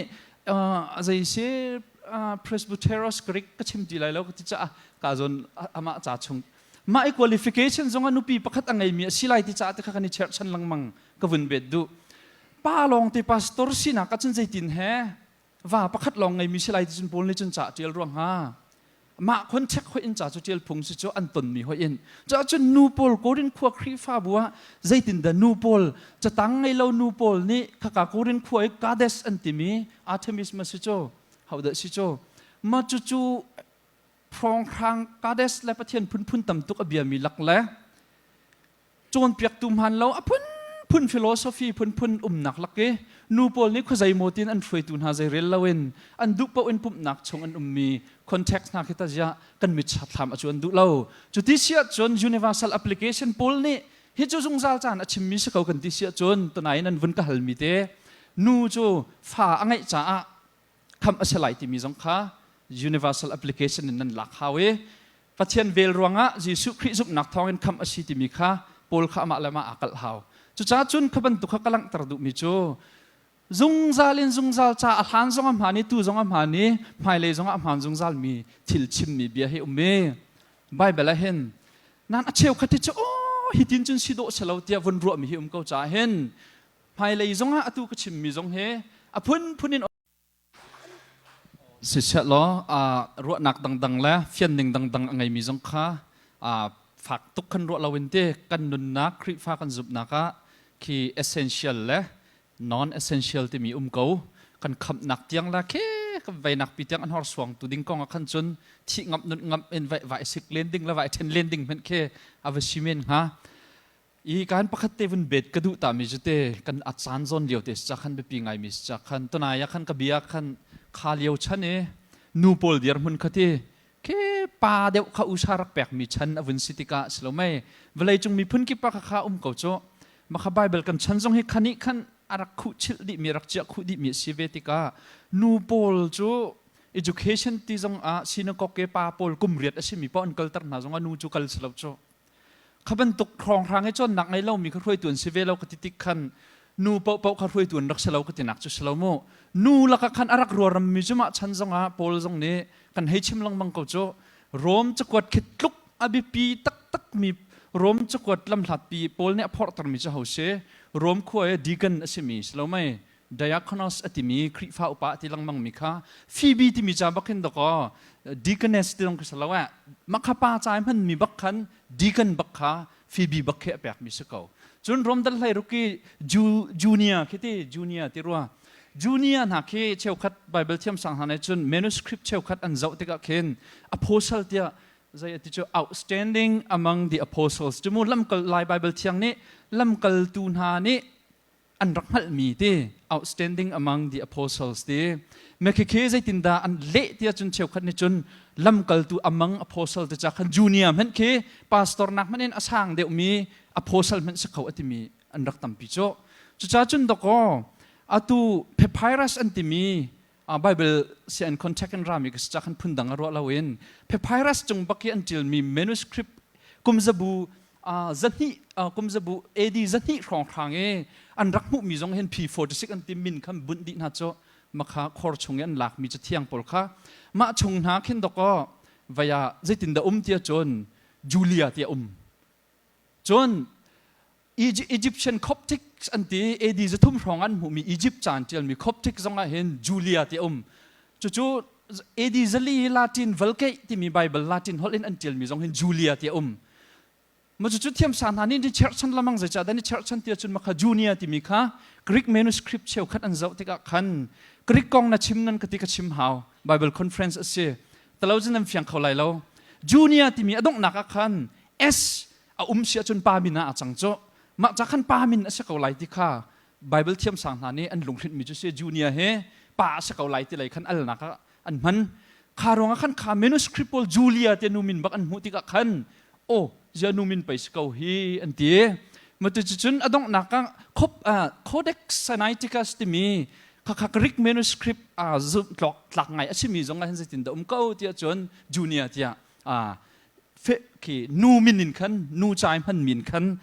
อะไรเสียpresbyteros Greek ก็ชิมดีเลยแล้วก็ที่จะกาจนอามาจ่าชงมาไอ้ qualification จงอนุปีประคัดอังไงมีสิไลที่จะที่ข้านี่เชิดชันลังมังก็วินเบ็ดดูป้าลองที่ pastor สินะก็จนใจตินแฮว่าประคัดลองไงมีสิไลที่จนโปลนี่จนจ่าเจียลร่วงฮะมาคนเช็คหัวอินจ่าจุเจียลพงสิจ่าอันตนมีหัวอินจ่าจนนูโปลโกรินขวครีฟ้าบัวใจตินเดนูโปลจะตั้งไงเรานูโปลนี่ข้ากาโกรินขวไอ้กาเดสอันติมีอาร์เทมิสมาสิจ่าhowเดสิโจมาจู่พรองครางกาเดสและประเทศพุ่นต่ำตุกอเบียมีหลักและจนเปียกตุมหันเราพุ่นฟิโลโซฟีพุ่นหนักหลักเกนูโปลนี่ขจายโมตินอันช่วยตุนหาใจเรลลาเวนอันดุปะเวนปุ่มหนักชงอันมีคอนเท็กซ์นักที่ตาจะกันมิดชัดทำอจวนดุเล่าจุดที่เสียจน universal application โปลนี่ฮิจูจงซาจานอชิมมิสเขากันที่เสียจนตัวไหนนั้นวันก็ฮัลมิเตนูจูฟ้าอังไงจ้าคำอสไลที่มีสงค่า universal application นั้นหลักฮาวประเทศเวลรวงะยิสุคริสุนักทองคำอสิที่มีค่าโปลข้ามาละมาอักลฮาวจุดจ้าจุนขบันตุขกำลังตระดุมิโจซุงซาลินซุงซาจ้าอัลฮันซงอัมฮานีตูซงอัมฮานีไม่เลยซงอัมฮานซุงซาลมีทิลชิมมีเบียให้เบไบเบลเห็นนั่นเชลขัดที่โอ้ฮิตินจุนสิโดเชลาวเตียวันรัวมีเขาจ้าเห็นไม่เลยซงอัตุกชิมมีซงเฮพุ่นินสิเชลล้อรัวหนักดังๆแล้วเฟียนหนึ่งดังๆไงมีสงค่าฝากทุกคนรัวเราเวนเตกันนุนนักคริฟ้ากันจุบนักคือ essential และ non essential ที่มีเขากันคำหนักยังละแค่กันไว้หนักปีเตียงอันหอสวงตัวดิ้งกองกันจนที่งับนุนงับเอ็นไว้สิกเลนดิ้งและไว้เทนเลนดิ้งเป็นแค่อวชิเมนฮะอีการประคัตเตวันเบ็ดกระดูตามีจุดเตกันอัดสานซอนเดียวเตจะขันไปปีไงมีจะขันตัวนายขันกระเบียขันขาเลียวชันนูโปลเดียร์มุนคดีแค่ป่าเดียวข้าอุชารักแปลกมีชันอวินสิติกาสโลไม่เวลาจงมีพื้นกิปะข้าเก่าโจมาข้าไบเบิลกันชันจงให้ขันนี้ขันอารักขุชิลดิมีรักเจ้าขุดิมีสิเวติกานูโปลโจ education ที่จงสินกอกเกป่าโปลกุมเรียดสิมีป้อนกัลตร์นาจงนูจูกัลสโลโจข้าเป็นตกครองทางให้จนหนักไงเล่ามีข้าช่วยตัวสิเวเรากติติขันนูเป่าข้าช่วยตัวรักสลาวกตินักจุสลาวโมนูลักขันอารักรัวรำมิจุมาชันจงโปลจงนี้กันให้ชิมลังบังเก่าโจรวมจะกวดขิดลุกอบิปีตักมีรวมจะกวดลำหลัดปีโปลเนี่ยพอตรมิจะเฮาเชรวมขั้วดีกันอสิมีสลาวไม่diakonos อติมีคริฟ้าอุปาติลังมังมิค่ะฟีบีที่มีจาบักเห็นดอกdeaconess ที่ต้องกุศลว่ามักขป้าใจมันมีบักขัน deacon บักขาฟีบีบักเขะแปลกมิสเก่าจนรวมดัลไลรุกีจูเนียคิดที่จูเนียที่รัวจูเนียนักที่เชี่ยวขัดไบเบิลเทียมสังหารจน manuscript เชี่ยวขัดอันเจ้าที่ก็เห็น apostle ที่ใจที่จะ outstanding among the apostles จมูกลำกลลายไบเบิลเทียงนี้ลำกลตูนหานี้อันรักหัลมีที่ outstanding among the apostles ที่เมื่อกี้ใจตินดาอันเละที่จนเชี่ยวขัดนี้จนลำกลตู among apostles จะจากจูเนียมันคือ pastor นักมันเองอาช่างเดี๋ยวมี apostle มันสักเขาอติมีอันรักตั้มพิโจจุจ้าจุนดอก atu papyrus antimi Bible sian contact and rami kasakan pundang aro lawin papyrus jong baki until mi manuscript kumzabu zani kumzabu edi zani rong range an rakmu mi jong hen p46 antim min kham bundi na cho makha khor chungen lak mi cha thiang polkha ma chung na khin doko vaya zaitin da tia chon Julia tia chon Egyptian Coptic anti edi zathum rongan mu mi Egypt chan tel mi Coptic zonga hen Julia tia chu edi zali Latin Vulgate ti mi Bible Latin holin antil mi zong hen Julia tia ma chu thiam san hanin di church chan lamang za cha dani church chan tia chun makha Junia ti mi kha Greek manuscript cheu khat an zau tika khan Greek kong na chim nan katika chim haw Bible conference ase talaujan am fiang kholai lo Junia ti mi adong naka khan S sia chun pa mina achang cho ma chakhan pa min ase ko lai ti kha Bible thiam sang na ni an lungthit mi chu se Junia he pa ase ko lai ti lai khan al naka an man kharonga khan kha manuscript pol Julia te numin bak an muti ka khan o janumin pais ko hi an ti matu chun adong naka codex sinaiticus ti mi kha Greek manuscript zum tlak ngai asimi zonga hen zitin da ko tia chon Junia tia fe ki nu minin khan nu chai man min khan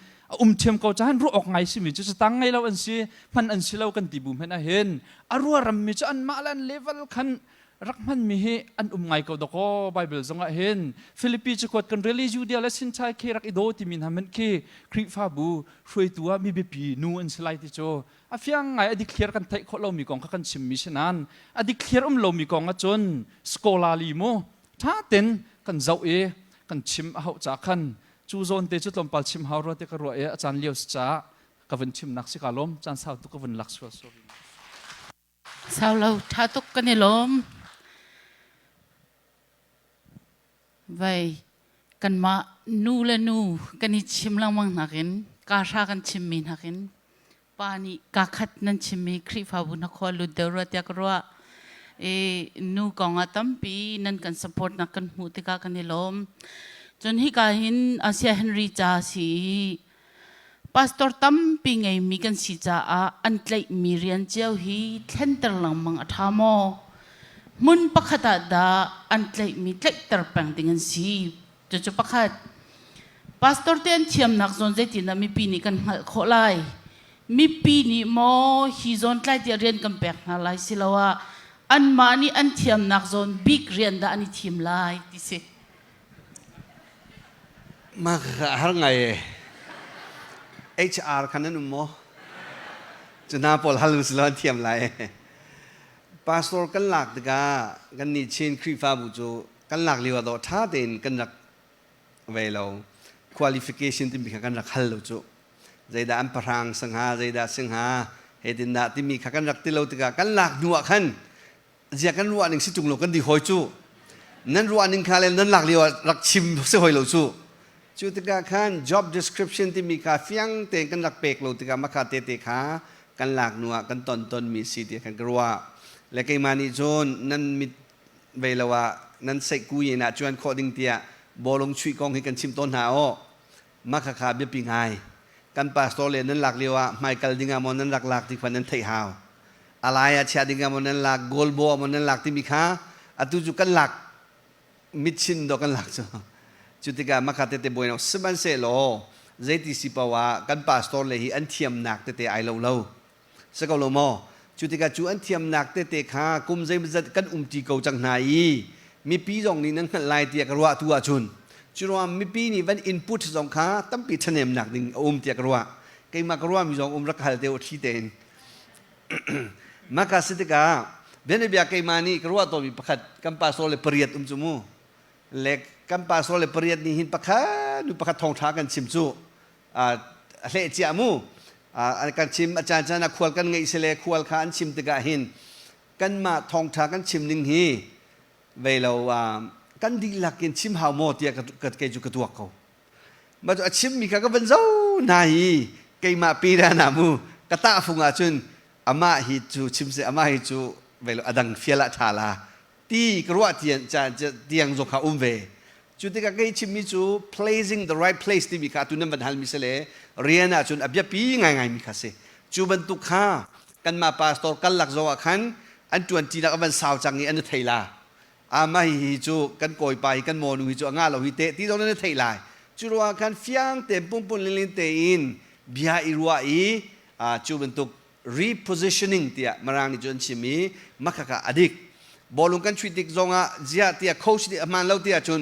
thiam ko chan ru ok ngai simi chu tang ngai lo an si man an si lo kan ti bum hen a hen arua ram mi cha an malan level khan rakman mi he an ngai ko doko Bible zonga hen Philippi chu kot kan really Judea la sin chai ke rak ido ti min hamen ke kri fa bu hroi tua mi be pi nu an slai ti cho a fiang ngai adi clear kan thai kho lo mi kong kha kan sim mi sinan adi clear lo mi kong a chon scholarly mo tha ten kan zau kan chim hau cha khan chu zon te chu tlom pal chim hau ro te ka ro achan lios cha ka van chim nak si kalom chan sau tu ka van lak so sao lâu tha tuk kan ni lom vậy kan ma nu le nu kan ni chim lang mang nakin ka sha kan chim min nakin pani ka khat nan chim mi khri fa bu na kho lu de ro te ka ro nu kong atam pi nan kan support na kan mu te ka kan ni lom chon hi ka hin Asia Henry cha si pastor tam pi ngai mi kan si cha an tlai mi rian cheu hi thenter lang mang athamo mun pakhata da an tlai mi tlai tar pang tingan si chu pakhat pastor ten thiam nak zon je tin mi pi ni kan kholai mi pi ni mo hi zon tlai ti rian kan pek na lai silawa an mani an thiam nak zon big rian da ani thim lai ti se ma har ngai HR คันนั้นmoจะน่าปอลฮัลลุสลอนเทียมไลปาสตอร์กันหลักตะกากันนี่เชนครีฟ้าบุโจกันหลักเรียกว่าท่าเด่นกันหลักเวลา qualification ที่มีกันหลักฮัลลุโจใจดาอันพรังสังหาใจดาสังหาเฮดินดาที่มีกันหลักที่เราตะกากันหลักนัวขันเจียกันรัวหนึ่งสิจุงโลกันดีหอยจูนั่นรัวหนึ่งคาเลนนั่นหลักเรียกว่าหลักชิมเสียหอยโลจูจุดการขัน job description ที่มีการฟียงเต็งกันหลักเปกโลติกามาคาเตติขากันหลักนัวกันตนมีสีเดียกันกลัวและไกมานิโจนนั้นมีเวลาว่านั้นใส่กุยนะจวนข้อดิ่งเตียบอลงช่วยกองให้กันชิมต้นหาอ้อมาคาคาเบียปิงไงกันปาสโตเลนั้นหลักเรียกว่าไมเคิลดิงามอนนั้นหลักที่คนนั้นไทยฮาวอะไรอาชาดิงามอนนั้นหลักโกลโบมันนั้นหลักที่มีค่าอัตุจุกันหลักมิดชินดอกันหลักจ้ะจุดที่การมาคาเตเตบอยน์สมันเซโลเจติสิปาวากันปาสโตเลฮีอันเทียมหนักเตเตไอโลโลสกอโลโมจุดที่การจูอันเทียมหนักเตเตขากุมเจมจัดกันตีเกาจังไหนมีปีจงนี้นั่งลายเตียกรัวตัวจุนจุรวมมีปีนี้วันอินพุตจงขาตั้มปีทะเนมหนักดิ่งเตียกรัวเกี่ยมากรัวมีจงรักฮัลเตอที่เต็นมาคาสิติกาเบนเบียเกี่ยมานี่กรัวตัวมีประคัดกันปาสโตเลเปรียดจุมูเล็กกันปาสโตเลเปรียดนี่หินประคัดดูประคัดทองท้ากันชิมจูเละเจียมูการชิมอาจารย์นักขวดกันไงเสลขวดขันชิมตะกะหินกันมาทองทากันชิมหนึ่งฮีเวลากันดีหลักกินชิมหาวโมเตียกัดเกจุกตัวเขามาตัวชิมมีกันก็เป็นเจ้านายเกยมาปีรานามูกระตาฟุงอาจุนอามาฮิจูชิมเสอามาฮิจูเวลาอดังเฟียละชาลาตีกรัวเตียนจะเตียงจงขาเวจุดที่การชิมมิจู placing the right place ที่มีค่าตุนนั้นบรรทัดมิเสลเรียนอาจุนอับยาปีง่ายๆมีค่าเสจูบรรทุกข้า กันมาปาสตอร์กันหลักโซอาคันอันจวนจีนักวันสาวจังนี้อันนี้ไทยลาอามาฮิจูกันกอยไปกันโมนูฮิจูงาเราฮิเตที่ตรงนั้นไทยลาจูรัวคันฟิยังเต็มปุ่มปุ่นลินเตอินบิฮาอิรัวอีจูเป็นตุก repositioning เตียมารางนิจนชิมีมักกะอดิกบอลลุงกันช่วยดิกซงะเจียเตียโค้ชเตียมันเล่าเตียจน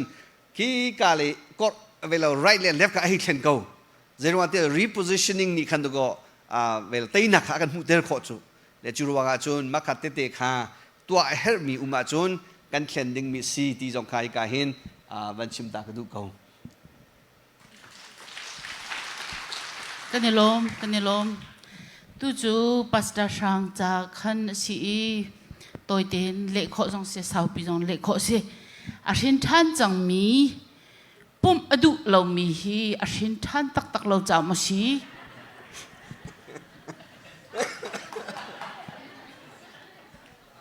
คีกาเลยก็เวลา right และ left ก็ให้เข็นเขาเจนว่าเตีย repositioning นี่คันตุก็เวลาตีนักกันมุดเดร์โคจูและจูรัวกันจนมักกะเตะขาตัวเฮร์มีอุมาจนกันเข็นดิ้งมีซีที่จงขายกาเห็นวันชิมตากระดูกเขากันนี่ลมตูจูปัสตาช่างจากขันสีตัวเด่นเล็กข้อจงเสียสาวปีจงเล็กข้อเสียอาชินท่านจังมีปุ่มอดุเรามีฮีอาชินท่านตักเราจะมาชี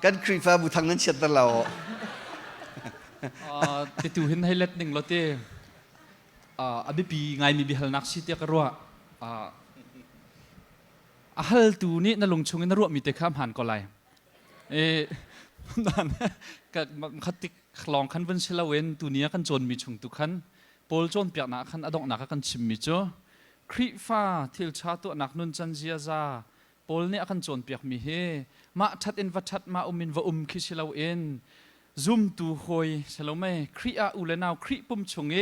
กันครีฟ้าบุทางนั้นเช็ดตลอดติดตัวเห็นให้เล็ดหนึ่งเราเต้อภิปีไงมีบิฮัลนักสิเตียกรัวฮัลตูนี่นั่งลงชงนรัวมีแต่ข้ามหันก็ไรนั่นก็ขัดติคลองขันวันเชลเวนตัวนี้กันจนมีชงตุขันโพลจนเปียกหนักขันอดอกหนักกันชิมมิจ่อครีฟ้าทิลชาตัวหนักนุนจันเจียซาโพลนี่กันจนเปียกมีเฮมาทัดเอ็นวัดทัดมามินว่าคิเชลเวนzoom ตูหอยเชลไม่ครีอาอุเลนาวครีปุ่มชง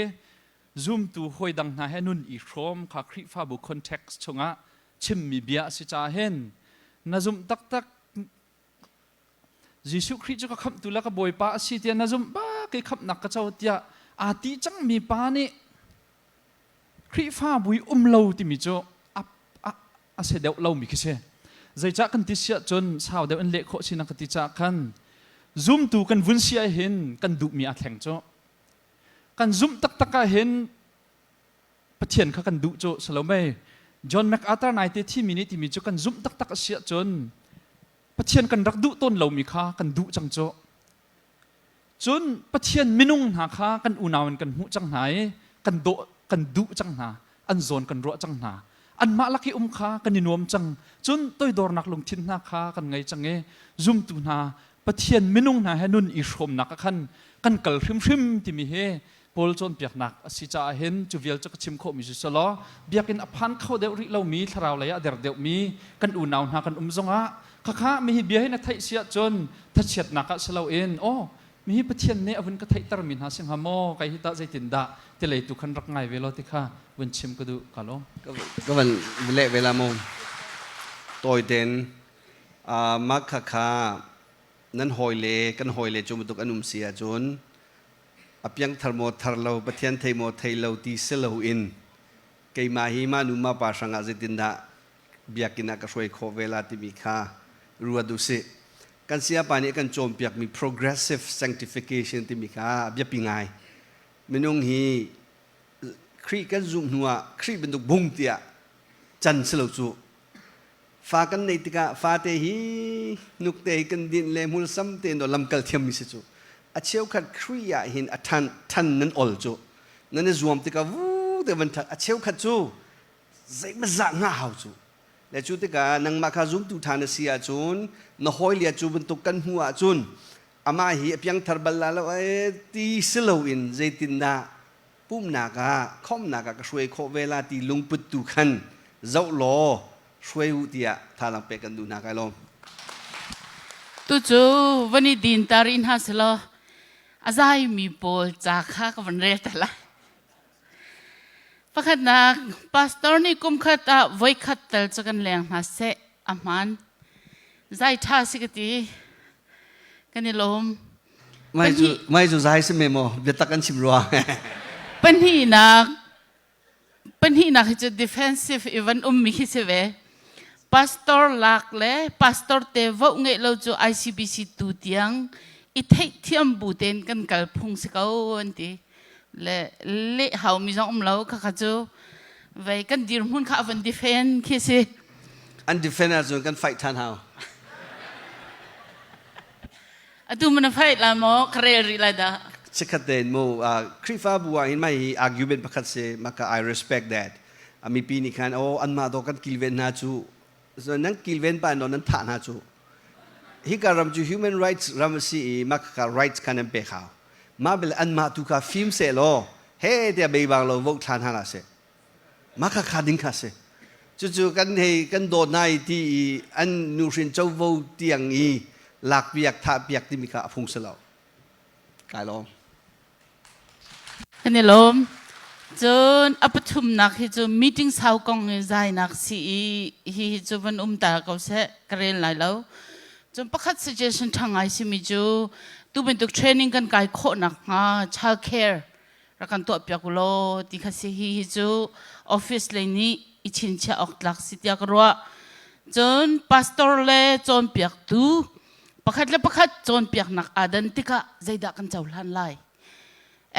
zoom ตูหอยดังนาให้นุนอีพร้อมค่ะครีฟ้าบุคอนเท็กซ์ชงะชิมมีเบียสิจ่าเห็นนาซุมตักยิสุคริสต์ก็ขับตุลากบอยป้าสิเตียนาซุมบ้าเกี่ยขับนักกระเจ้าเตียอาทิจังมีป้านี่คริฟ้าบุยเล่าที่มีโจอาเสด็จเล่ามีคิเช่ใจจักกันติเสียจนสาวเดวอันเล็กโคชินักติจักกันซุมตูกันวุ่นเสียเห็นกันดุมีอาแข่งโจกันซุมตักเห็นปะเทียนเขากันดุโจสโลไม่จอห์นแมคอาร์เธอร์นายที่มินิที่มีจุกันซุ่มตักเสียจนปะเทียนกันรักดุต้นเหล่ามีค่ากันดุจังโจจนปะเทียนมินุ่งหาค่ากันอุณาวันกันหูจังไหนกันโดกันดุจังหาอันโซนกันรัวจังหาอันมาลักค่ากันนินวมจังจนตัวดอร์นักลงทินหน้าค่ากันไงจังซุ่มตูนาปะเทียนมินุ่งหาให้นุนอีชมนักกันกัลริมที่มีเฮโพลจนเปียกหนักสิจ่าเห็นจูเวลจะกชิมโคมิสุสลอเบียกินอภันเข้าเดวริเรามีทราวเลยอะเดวมีกันอุณาวนากันจงะข้ามีเบียให้นัทไทยเสียจนทัดเฉียดนักสลาวเอ็นโอ้มีปะเทียนเนี่ยอวันก็ไทยตรมินหาเสียงฮามโมไกฮิตาใจตินดาเทเลตุขันรักไงเวลาที่ข้าวันชิมก็ดูกันล้ก็มันเละเวลาโมตัวเด่นมักข้านั้นหอยเล่กันหอยเล่จนมันตุกอนุมเสียจนอภิยังทารโมทารเราปะเทียนไทยโมไทยเราตีเสลาอินเกี่ยมาหิมานุมาปาสังอาเจตินดาเบียกินักช่วยโคเวลาที่มีค่ารัวดุสิกันเสียปานี้กันโจมเปียกมี progressive sanctification ที่มีค่าเบียปิงายมินุงฮีครีกันซุ่มหัวครีเป็นตุกบุ้งเตียจันเสลาจูฟากันในติกาฟาเตฮีนุกเตกันดินเลมุลซัมเตนโดลำกัลเทียมมิสิจูอาเชียวขัดครียาหินอัทันนั้นอลจูนั่นเนี่ยรวมติกาวูเดวันทัดอาเชียวขัดจูใจมันจะง่าหาวจูและจูติกานังมาคาซุมตูทานเสียจูนนหอยเลียจูเป็นตุกันหัวจูนอามาฮีเพียงทาร์บัลลาแล้วตีสโลอินใจตินดาปุ่มนากาคอมนากาก็ช่วยโคเวลาตีลุงปุตตุขันเจ้าโลช่วยอุติยะทาลังเปกันดูนากาลมตูจูวันนี้ดินตารินฮัสโลอาศัยมีโพลจากข้ากับวันเรตละประคัดนักพาสตอร์นี่กุมขัดไว้ขัดเตลจะกันแรงมาเสะอามันใจท่าสิกตีกันนี่ลมไม่จูใจสิเมโมเบียตักกันชิมรัวเป็นที่นักจะ defensive evenมีคิดเวพาสตอร์หลักเลยพาสตอร์เตวงเงเราจู ICBC ตูเตียงอีเทคเทียมบูเดนกันกัลพงศิกาวอันที่เละหามีจงเราข้าจูไว้กันดีรุ่นข้าวันดีเฟนคิดสิอันดีเฟนอาจจะกันไฟทันเฮาดูมันไฟละโมคเรริลาดาเช็คเดนโมครีฟ้าบัวเห็นไหมอาร์กิวเบนประคัตเซมาค่ะ I respect that มีปีนี้คันโอ้อันมาโดกันกิลเวนนาจู ส่วนนั้นกิลเวนปานนนั้นฐานหาจูฮิการำจู human rights รำซีมักกะ rights กันนั้นเปข่าวมาเบลอันมาตุกาฟิล์มเสโลเฮ้เดียเบบางโลวกฐานหาละเสมักกะขาดิงคาเสจู่ๆกันเฮกันโดนในที่อันนูรินเจ้าวูเตียงอีหลักเบียกท่าเบียกที่มีกะพุงเสลากายลมกันนี่ลมจนอปทุมนักฮิจูมีติ้งสาวกองใจนักสีฮิจูวันตาเขาเสกเรียนหลายแล้วจนประคัด suggestion ทางไอซิมิจูตูเป็นตุก training กันไกลโคนักchild care รักกันตัวเปียกุโลที่เขาสิฮิจู office เลยนี้อิชินเชออกหลักสิทธิ์กรัวจน pastor เลยจนเปียกตูประคัดจนเปียกนักอาดันติกะใจดักกันเจ้าลันไล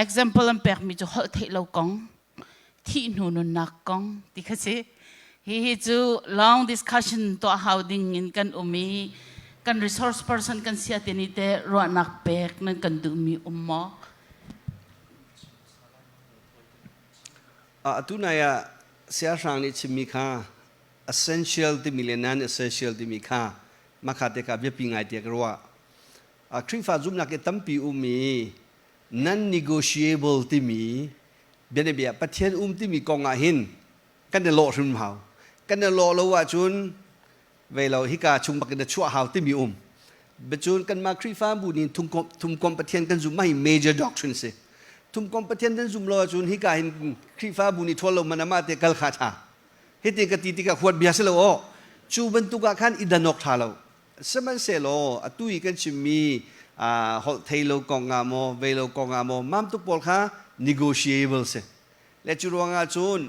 example อันเปียกมีจูหอเทเลกงที่หนูนักกงที่เขาสิฮิจู long discussion ตัว how ดิ้งอินกันมีกัน resource person กันเสียทีนี้แต่รัวนักเปียกนั่นกันดูมีมอตุนายเสียสางนี่ชิมีค่า essential ที่มีเลนัน essential ที่มีค่ามาขาดแต่กับเบี้ยปีไงเดียกรัวคริฟ้าจุ่มนักตั้มปีมี non negotiable ที่มีเบียนเบียประเทศที่มีกองอาหินกันเดโลชุนเฮากันเดโลเราว่าจุนเวลาฮิกาชุมบักกันชั่วเฮาที่มีเบจุนกันมาคริฟ้าบุญทุ่มกอมประเทศกันจุ่มไม่ major doctrine สิทุ่มกอมประเทศนั้นจุ่มเราจุนฮิกาเห็นคริฟ้าบุญทั่วโลกมันมาเตะกัลขาชาเฮติกติกขวดเบียร์เสลโอจูบันตุกะขันอิดานกทาเราสมัยเสลโอตุยกันชิมีฮอลเทโลกองงามเวโลกองงามมัมตุปอลค่ะ negotiable เสและจุรวงอาจุน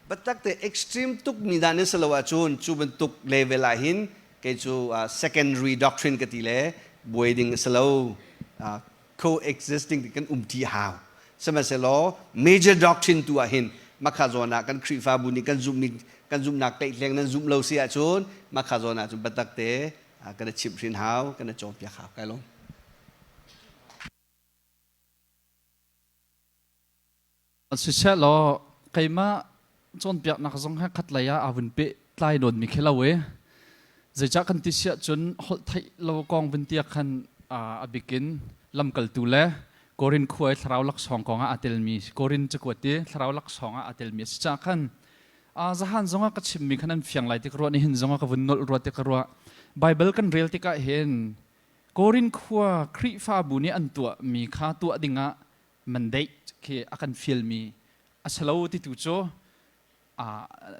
บัดตักแต่ extreme ตุกมีดานิสลาวาจุนจูบันตุกเลเวลาหินเกจู secondary doctrine กติเลบวยดิงสลาวcoexisting กันทีหาวสมัยเสลโอ major doctrine ตัวหินมาขจรกันคริฟาบุญกันจุมนักเตะเลี้ยงนั้นจุมเลาเสียจุนมาขจรจุมบัดตักแต่กันชิบรินหาวกันจอมเปียขาวไกลลงสุดท้ายแล้วใครมาจนเปียกนักสงฆ์ขัดเลยอาวินเปใต้โดนมีแค่ละเว้จะจากกันที่เสียจนหดไทยเรากองวินเตียกันอบิกินลำกัลตูเล่กอรินคุยทราวลักษณ์ของอาเตลมีกอรินจะกวดที่ทราวลักษณ์อาเตลมีจากกันจะหันสงฆ์ก็ชิมมีขนาดเฟียงไหลที่กรัวนี่เห็นสงฆ์ก็วินนอลรัวที่กรัวไบเบิลกันเรียลที่ก็เห็นกอรินคุยคริฟาบุญอันตัวมีค่าตัวดิ่งะมันได้คืออาการฟิลมีอาศัยเราที่ตัวโจ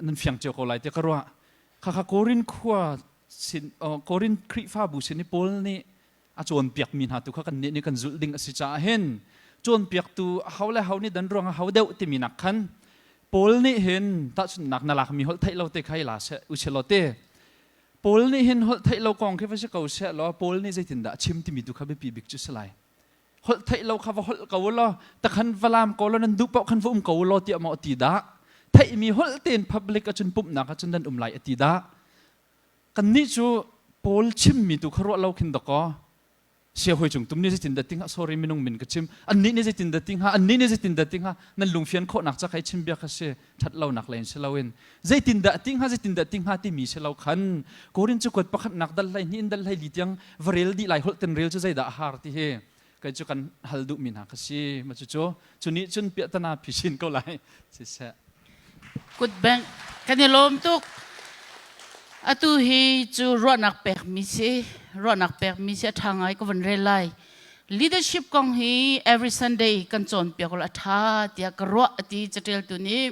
นั่นเฟียงเจ้าเขาไหลที่กรัวข้ากอรินคุยสินกอรินคริฟาบุญสินปอลนี่อาจวนเปียกมีหาตัวข้ากันนี่กันจุดดิ่งสิจ้าเห็นจวนเปียกตัวเขาและเขานี่ดันรวงเขาเดาที่มีนักขันปอลนี่เห็นตัดสุนักนั่นแหละมีหัวไทยเราเตะใครล่ะเสอุเชลเตปอลนี่เห็นหัวไทยเรากองแค่ว่าเช้าเสแล้วปอลนี่ใจตินดาชิมที่มีตัวข้าไปปีบิกจุดสลายหัวไทยเราข้าว่าหัวเกาล้อแต่ขันวลามเกาล้อนั้นดูเปล่าขันฟุ้มเกาล้อเตี้ยมาอตีดาไทยมีหัวเตียนพับลิกจนปุ่มหนักจนดันไหลอตีดากันนี่จูปอลชิมมีตัวข้าเราขึ้นตะก้อเสียหอยจงตุ้มนี่จะตินดัดติ้งฮะ sorry ไม่น้องมินก็ชิมอันนี้นี่จะตินดัดติ้งฮะอันนี้นี่จะตินดัดติ้งฮะนั่นลุงเฟียนโคหนักจะใครชิมเบียร์ก็เสียชัดเราหนักเลยเสียเราเองจะตินดัดติ้งฮะจะตินดัดติ้งฮะที่มีเสียเราขันโกรินจะกดประคับหนักดัลไลนี่ดัลไลลิยังวเรลดีไลฮอลเทนเรลจะใจด่าฮาร์ที่เฮก็จะกันฮัลดูมินฮะก็เสียมาจู่ๆจุนี้จุนเปียตนาพิชินก็ไหลเสียกุดแบงกันนี่ลมตุกatu hi chu ronak pek mi se thangai ko van relai leadership kong hi every sunday kan chon pekol atha tia kro ati chatel tu ni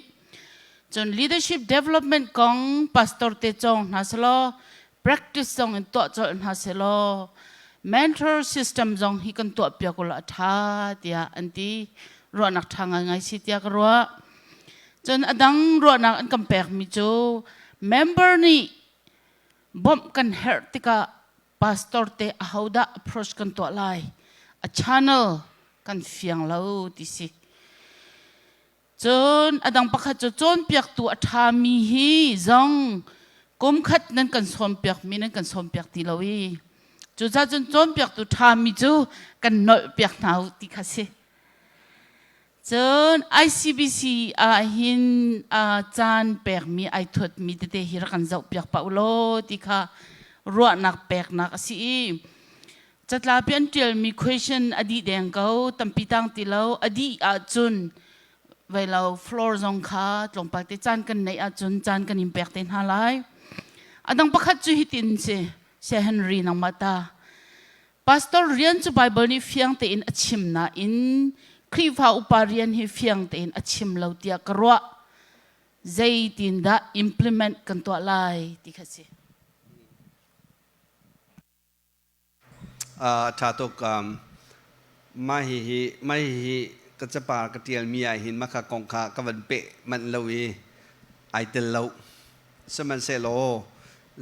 chon leadership development kong pastor te chong naslo practice song in to chon haselo mentor system jong hi kan to pekol atha tia anti ronak thangai ngai si tia kro chon adang ronak an kam pek mi chu member ni bom kan her tika pastor te ahauda approach kan to lai a channel kan fiang lo ti si chon adang pakhat chon piak tu atha mi hi zong kum khat nan kan som piak mi nan kan som piak ti lowi chu cha chon piak tu tha mi chu kan nol piak nau ti kha se จน ICBC หินจานแปลกมีไอทดมีเตหิรักันเจ้าเปียกเปล่าโลที่ค่ะรัวนักแปลกนักสิจัดลาเปียนเดียลมี question อดีตแดงเขาตั้มปีตังติเลาอดีตจุนเวลา floor ซองค่ะตรงปากที่จานกันในจุนจานกันอิมแพคเต็นฮาไลดังประคัตจุฮิตินเซเฮนรีนังมาตา pastor เรียนจุไบเบิลนี่เฟียงเตอินอชิมนะอินครีฟ้าอุปาเรียนให้เฟียงเตอินอชิมเราเตียกรัวใจตินดา implement กันตัวลายที่เขาสิถ้าตกไม่ก็จะปากระเทียมมีไอหินมาขากองขากวันเปะมันเลวีไอเตลเลวสมันเซโล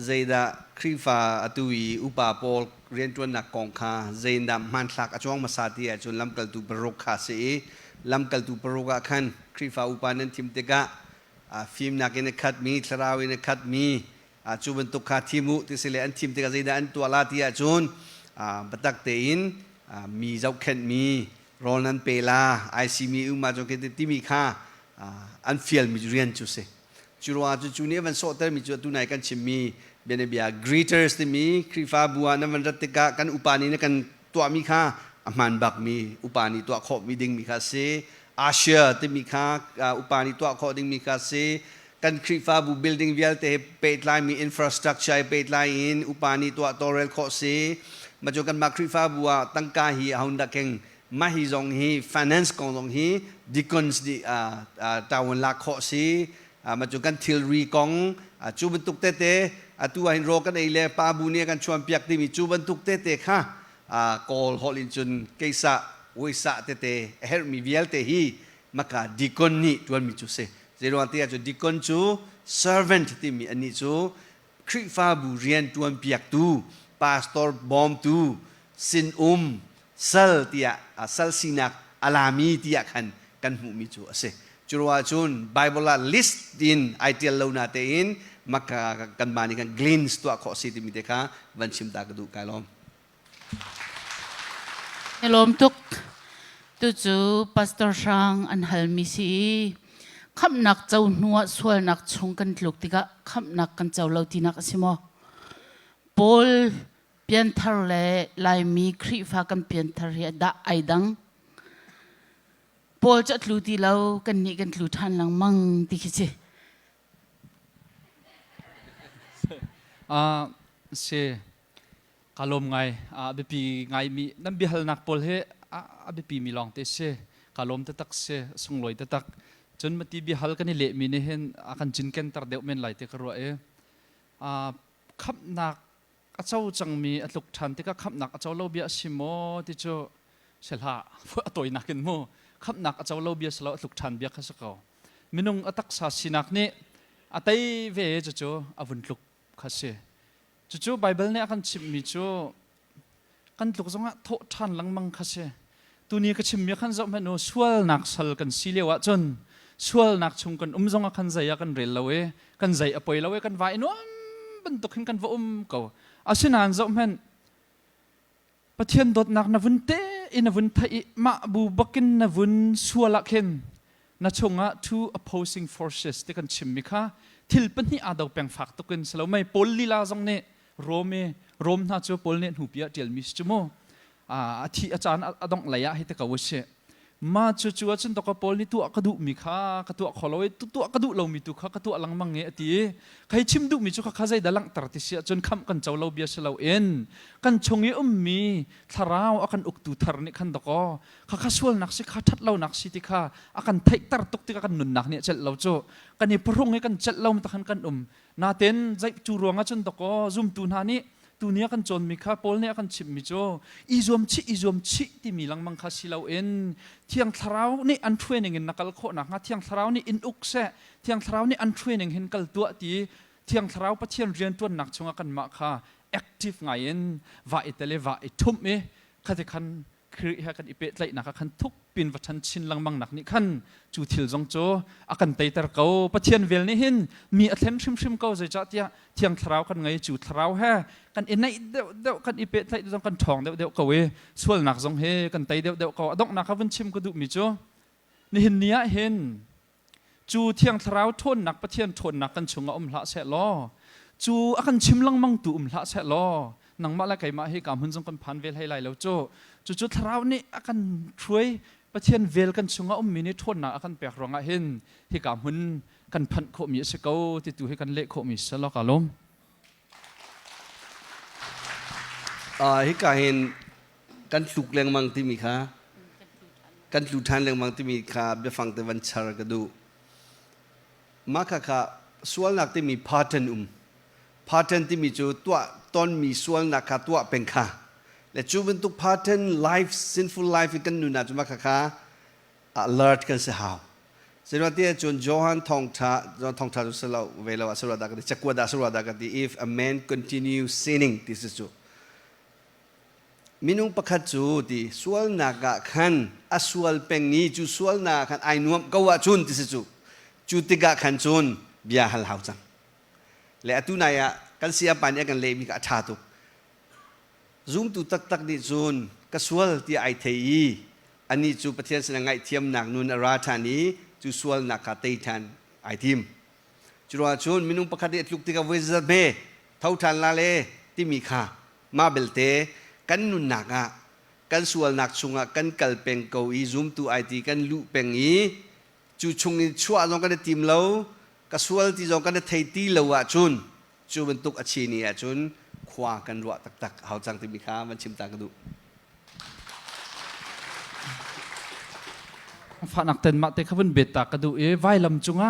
ใจดาครีฟ้าตุยอุปาโปลเรียนจวนนักกองขาใจดามันหลักช่วงมาสาธิตจนลำกัลตูปรกขาสีลำกัลตูปรกขันครีฟ้าอุปานันทิมเตกะฟิล์มนักเนคัดมีทราวินคัดมีจูบันตุกขาทิมุติสิเลอันทิมเตกะใจดาอันตัวลาติอาจนบัตักเตอินมีเจ้าเข็นมีโรนันเปลาไอซีมีอุมาจงเกตติมีค่าอันเฟียลมีเรียนจุเซจุรัวจุนี้วันโซเตอร์มีจุตุนายกันชิมีเบเนเบียกรีเตอร์สติมีครีฟาบัวนันวันรัตติกะกันอุปานีนักันตัวมีค่าอามันบักมีอุปานีตัวขอบมีดิ่งมีค่าเซอาเชียติมีค่าอุปานีตัวขอบดิ่งมีค่าเซกันครีฟาบูบิลดิ้งเวลเตเปตไลน์มีอินฟราสตรักเจอร์เปตไลน์อุปานีตัวตอเรลขอบเซมาจกันมาครีฟาบัวตั้งกาฮีเอาดักเองมาฮีจงฮีฟินแลนซ์กองจงฮีดิคอนส์ดิตาวันลักขอซีมาจกันทิลรีกองจูบันตุกเตเตตัวหินโรกันเอเลปาบูเนียกันชวนเปียกที่มีจูบันทุกเตเตค่ะกอลฮอลินจุนเกษะวิสะเตเตเฮร์มีเวลเตฮีมักดิคอนนี่ตัวมีจูเซเจรวันที่จูดิคอนจู servant ที่มีอันนี้จูคริฟาบูเรียนตัวเปียกตูพาสตอร์บอมตูสินซัลที่ซัลสินักอาลามีที่ขันกันหูมีจูเซจุรวาจุนไบเบิลลิสต์ดินไอเทียลเลวนาเตอินmaka kan bani kan glints tu aku sih mi deka van sim tak du kalom helom tuk tu chu pastor sang an halmi si kham nak chau nuwa sual nak chung kan tluk tika kham nak kan chau lo tinak asimo pol pian thar le lai mi khri fa kan pian thar ya da aidang pol chat lu ti lo kan ni kan lu than lang mang ti khichiเสกาลมไงบิปีไงมีน้ำบิฮัลนักพลเฮบิปีมีลองเตเสกาลมตะตักเสสงลอยตะตักจนมาตีบิฮัลกันนี่เละมีเนี่ยเห็นอาการจินเกันตัดเดียวเมนไหลเตกรัวขับนักเจ้าจังมีอัตลุกทันที่ก็ขับนักเจ้าเล่าเบียสิโมที่เจ้าเสลาตัวนักกันโมขับนักเจ้าเล่าเบียสละอัตลุกทันเบียข้าศึกเอามินุงอัตักษาสินักนี่อัตัยเวเจ้าอวุนลุกข้าศึกจู่ๆไบเบิลเนี่ยกันชิมมิจู่กันลุกจังอ่ะททันหลังมังคัสเซตัวนี้ก็ชิมมีกันจะไม่โน้สวลนักสัลกันซีเลียวจนสวลนักชงกันจังอ่ะกันใจกันเรลเลวกันใจอภัยเลวกันวายโน้บันตุกหินกันว่าเขาอาศินานจะไม่ประเทศดดนักนวุนเตอินนวุนไทยมาบูบักินนวุนสวลลักเห็นนัชงอ่ะ two opposing forces ที่กันชิมมิค่ะทิลปนี่อาดาวแปลงฝักตุกันสลาวไม่ปลลีลาจังเนี่ยโรมน่าจะปลเนี่ยหูเปียเดียลมิสจุโมที่อาจารย์อดงไหลให้ตะกาวเชมาจู่ๆฉันตะกปลนี่ตัวกระดูมีค่ากระตัวขอเราไว้ตัวกระดูเรามีตัวกระตัวลังมังเงตีใครชิมดูมีจุกข้าใจดัลังตรัสเสียจนคำกันเจ้าเราเบียสเราเอ็นกันชงเอมีทาราวอากันอุกตูทารนี่ขันตะกข้าส่วนนักสิข้าทัดเรานักสิติข้าอากันไทยตรัสตุกติกันหนุนนักเนี่ยเจ็ดเราโจกันนี่พรุ่งให้กันเจ็ดเราตะขันกันนาเต้นใจจูรวงจนตะกซุ่มตูนานี่ตัวนี้กันจนมีข้าปอลเนี่ยกันชิมมิโจอีจวมชิที่มีลังมังคาสิเราเอ็นเที่ยงทราวนี่อันทเวนิงเห็นนักกลโคนักเที่ยงทราวนี่อินอุกเสเที่ยงทราวนี่อันทเวนิงเห็นกัลตัวตีเที่ยงทราวปะเทียนเรียนตัวนักชงกันมาค่ะแอคทีฟไงเอ็นว่าอิตาลีว่าอิทุมเอข้าจะคันคือให้กันอิเปตไหลนักขันทุกปีนวัฒนชินลังมังนักนี่ขันจูทิลจงโจอากันไตตระเกาปะเทียนเวลนี่เห็นมีอัตเลนชิมเกาใจจัดยาเที่ยงทราวกันไงจูทราวแฮกันอินในเดี๋ยวกันอิเปตไหลจงกันทองเดี๋ยวเกาเวส่วนนักจงเฮกันไตเดี๋ยวเกาดอกนักขับวันชิมก็ดูมิโจ นี่หินเนี้ยเห็นจูเทียงทราวทนนักประเทียนทนนักกันชงละเสล้อจูอากันชิมลังมังตูละเสล้อนังมาละไก่มาให้กำหุ่นจงกันพันเวลให้ไหลแล้วจูทราวนี่อากันช่วยประเทียนเวลกันชงมินิทนนักอากันเปียกรองเห็นให้กำหุ่นกันพันโคมีสเกาที่ตูให้กันเละโคมีสล้อกาลมฮิกาเห็นกันสุกแรงมังที่มีค่ากันสุทันแรงมังที่มีค่าเดี๋ยวฟังแต่วันชาร์กดูมาค่ะส่วนนักที่มีพาร์ทนพาร์ทนที่มีจูตัวต้นมีส่วนนักตัวเป็นค่าและจูเป็นตุกพาร์ทนไลฟ์ sinful life กันนู่นนะจูมาค่ะalert กันเสียหาวสิ่งที่จนโจฮันทองทาจุสลาวเวลาสุราดากันจักรวดาสุราดากันที่ if a man continue sinning this is จูมินุงประคัตจูที่ส่วนนักขันอส่วนเป็นนี้จูส่วนนักขันไอ้นุ่มก็ว่าจุนที่สุดจูติกะขันจุนบิยาฮัลฮาวจังและตุนายะกันเสียปันยากันเลมีกะชาตุซุมตุตักดิจุนกส่วนที่ไอเทียอันนี้จูประเทศสนังไอเทียมนักนุนราชานีจูส่วนนักขัดเตทันไอทีมจูว่าจุนมินุงประคัตดิลุกติกะเวซเบเท่าทันลาเลที่มีค่ามาเบลเตกันนุนนักกันส่วนนักชงกันกัลเป็นเกาอีซุมตัวไอทีกันลุเป็นอีจูชงนี่ชัวจงกันทีมเรากส่วนที่จงกันไทยตีเราจุนจูเป็นตุกอาชีนี่จุนขวากันรัวตักเขาจังที่มีค่ามันชิมตากระดูฝันนักเต้นมาเตะขบวนเบตากระดูไว้ลำจุงะ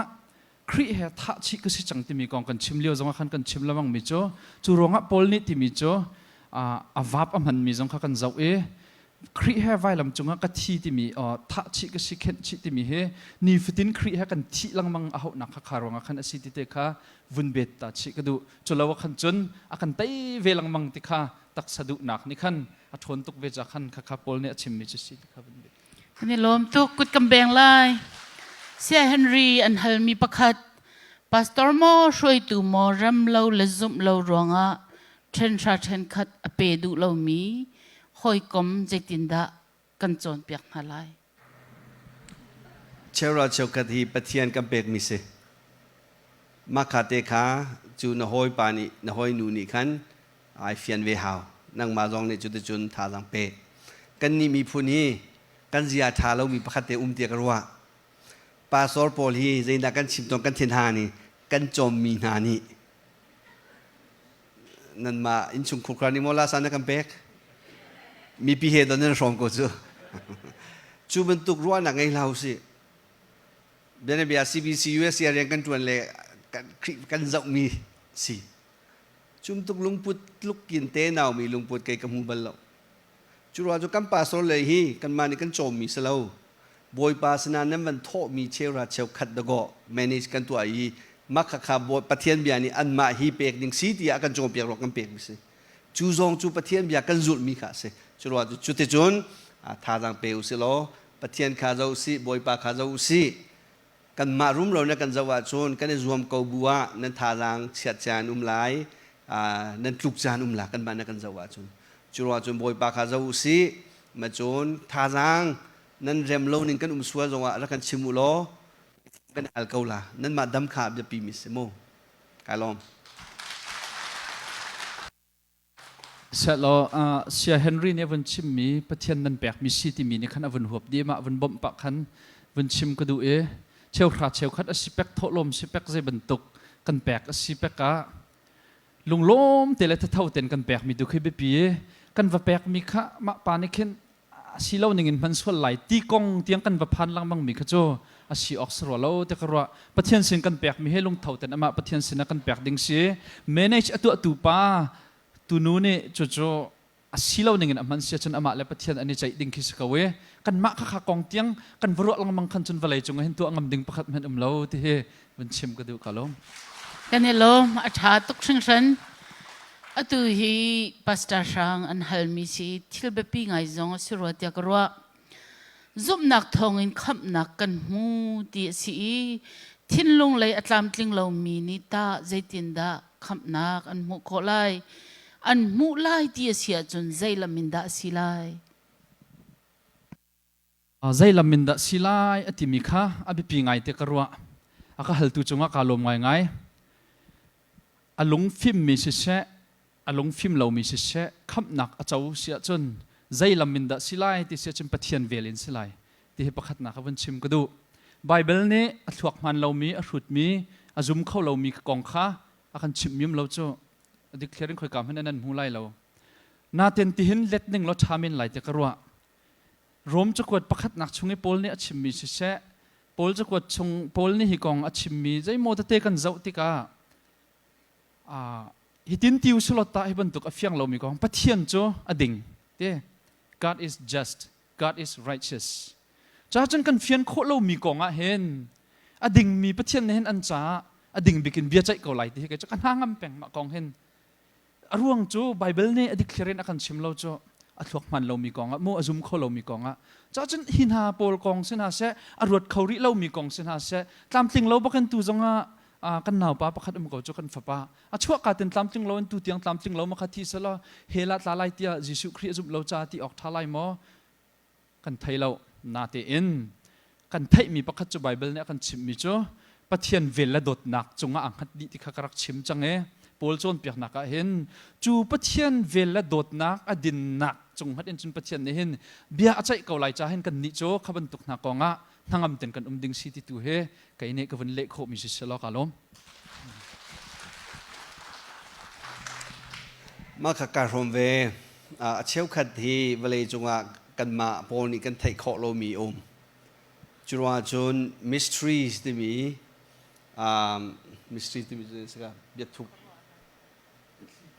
ครีเหตุทัชิกสิจังที่มีกองกันชิมเลี้ยวจงขันกันชิมละมังมิโจจูรองะปอลนี่ที่มิโจวับมันมีจงขันเจ้าครีเหตุไว้ลำจุงะกะทีที่มีทัชิกสิเข็นชิที่มีเฮนี่ฟิตินครีเหตุกันทีลังมังเอาหนักขารองะขันอสิติเตคะวุนเบตตาชิกระดูจุลาวขันจนอากันไตเวลังมังติคะตักสะดุนักนี่ขันอัทนตุกเวจักขันข้าปอลเนี่ยชิมมิจุสิติคะวุนเบตนี่ลมตุกกุดกำแบงไล่เสียเฮนรี่อันฮัลมีประคัดพาสตอร์โมช่วยตูโมรัมเลาเลซุมเลารองะเทนชาเทนคัดอเปดูเลามีหอยกลมเจตินดากันจนเปียกมาไล่เชราเชวกัดฮีปะเทียนกันเปกมิเซมาคาเตคาจูนหอยปานีนหอยนูนี่ขันไอเฟียนเวหาวนั่งมาจองในจุดจุนทาลังเปกันนี่มีผู้นี้กันเสียทาเรามีประคัตเตเตียกรัวปาสอร์ปอลีเจนดากันชิมตรงกันเทนฮานี่กันจอมมีนานี่นั่นมาอินชุงคุกรานิโมลาสานกันเปกมีพิเหตุนั้นรองก็จูเป็นตุกรัวนักไงเราสิเดี๋ยวนี้เบียร์ CBC US เรียนกันจวนเลยกันจะมีสิจูเป็นตุกลุงพุดลุกกินเต้นเอามีลุงพุดเกยกับหูบัลล์จูรัวจูกันปาสโลเลยฮีกันมานี่กันโจมมีสลาวบอยปาสนานั้นมันโทมีเชราเชวขัดดกอ manage กันตัวอีมักขับบอยปะเทียนเบียนี่อันมาฮีเปกดิ่งสีที่อากันโจมเปียกรอกกันเปกมิสิจูซองจูปะเทียนเบียกันจุดมีขาเสจูรัวจูเตจุนทาจังเปอุสิโลปะเทียนขาเจ้าสิบอยปาขาเจ้าสิกันมารุมเราเนี่ยกันจะว่าจุนกันในรวมเกาบัวนั่นทาจังเฉียดจานไหลนั่นลุกจานหลากันมาเนี่ยกันจะว่าจุนจูรัวจุนบอยปาขาเจ้าสิมาจุนทาจังนั่นเรมโลนินกันสวะจังว่าแล้วกันชิมุโลกันอัลกอลานั่นมาดำขาบจะปีมิสโมกาลอมเสร็จแล้วเสียเฮนรี่เนี่ยวันชิมมีประเทศนั้นแปลกมีสิที่มีในขันวันหัวดีมาวันบ่มปะขันวันชิมก็ดูเชลขาเชลขัดสิเปกทลมสิเปกใจบรรทุกกันแปลกสิเปกะลุงล้มแต่ละเท่าเต็นกันแปลกมีดูเคยไปปีกันว่าแปลกมีข้ามาปานิเข็นสิเล่าหนึ่งมันส่วนไหลตีกงเตียงกันว่าพันลังบังมีข้าโจสิออกสระเล่าแต่ก็ว่าประเทศสินกันแปลกมีให้ลุงเท่าเต็นอามาประเทศสินกันแปลกดิ่งเสีย manage ตัวป้าตูนู้นเนี่ยโจสิเล่าหนึ่งมันเสียจนอามาและประเทศอันนี้ใจดิ่งคิสกเวกันมาข้ากองเตียงกันวรลังมังคันจนวันไหลจงเห็นตัวงำดิ่งประคัดมันเล่าที่เฮมันชิมก็ดูกันล้มกันนี่ลมอาชาตุกชิงชันอตุฮีปัสตาช่างอันฮัลมิซีทิลเบปีไงจงสิรัวเตียกรัวซุบนักทองอินขับนักกันมูตีสีทิ้นลงเลยอัตลามติงเรามีนิตาใจตินดาขับนักอันมุโคไลอันมุไลตีเสียจนใจละมินดาสิไล ใจลำมินดาสิไลอติมิค่ะอภิปีไงเตกรัวอาก็ฮัลตุจงอาการลมไงอลงฟิล์มมีเสะอลงฟิล์มเรามีเสะคำหนักอาเจ้าเสียจนใจลำมินดาสิไลที่เสียจนปะเทียนเวลินสิไลที่เหตุขัดนักวันชิมก็ดูไบเบิลนี้อถวกมันเรามีอรุดมีอจุมเข้าเรามีกองข้าอาคันชิมยิมเราโจ้ดิเคลียร์คอยกำให้นั่นหูไลเรานาเต็นที่หินเล็ดหนึ่งรถชามินไหลเตกรัวรวมจะกวดประคัดนักชงไอ้โพลนี่ชิมมีเสะโพลจะกวดชงโพลนี่ฮิกองชิมมีใจโมตเตกันเจ้าติกาฮิตินติวสุลตาให้บรรทุกอฟยังเรามีกองปะเทียนโจอดิ่งเด้ God is just God is righteous จ้าจนกันเฟียนโคเรามีกองเห็นอดิ่งมีปะเทียนเห็นอันจ้าอดิ่งบิกินเบียใจเกาไหลที่จะกันห่างแปงมากองเห็นร่วงโจไบเบิลนี่อดิเคลียร์นักกันชิมเราโจอถวกมันเรามีกองมูอจุมเขาเรามีกองจ้าจนหินหาโปลกองเส้นหาเสะอรวดเขาริเรามีกองเส้นหาเสะตามติงเราบักันตูจงกันหนาวป้าประคัดมุกเอาจุกันฟ้าป้าชั่วการเต็นตามติงเราตูเตียงตามติงเรามาคัดที่สละเฮลัดลาไลเตียยิสุคริสต์เราจ้าที่ออกทลายมอกันไทยเรานาเตอินกันไทยมีประคัดจุไบเบิลเนี่ยกันชิมมิจูปะเทียนเวลละดดนักจงอังคัดดิที่ขากรักชิมจังโปลโจนเปียกนักเห็นจูปะเทียนเวลละดดนักอดินนักจงฮัดเอ็นจุนปะเทียนเห็นเบียอาใจเกาไหลจ้าเห็นกันนิโจขบันตุกนักกองทั้งอำเต็นกันดึงสิที่ตัวเฮไก่เนี่ยก็วันเล็กโคมิสิเชลอกาลมมาขการรวมเวเชี่ยวขัดที่เวลาจงกันมาโพลนี่กันไทยขอเรามีจุดว่าจนมิสทรีสที่มีมิสทรีที่มีสักเบียดทุก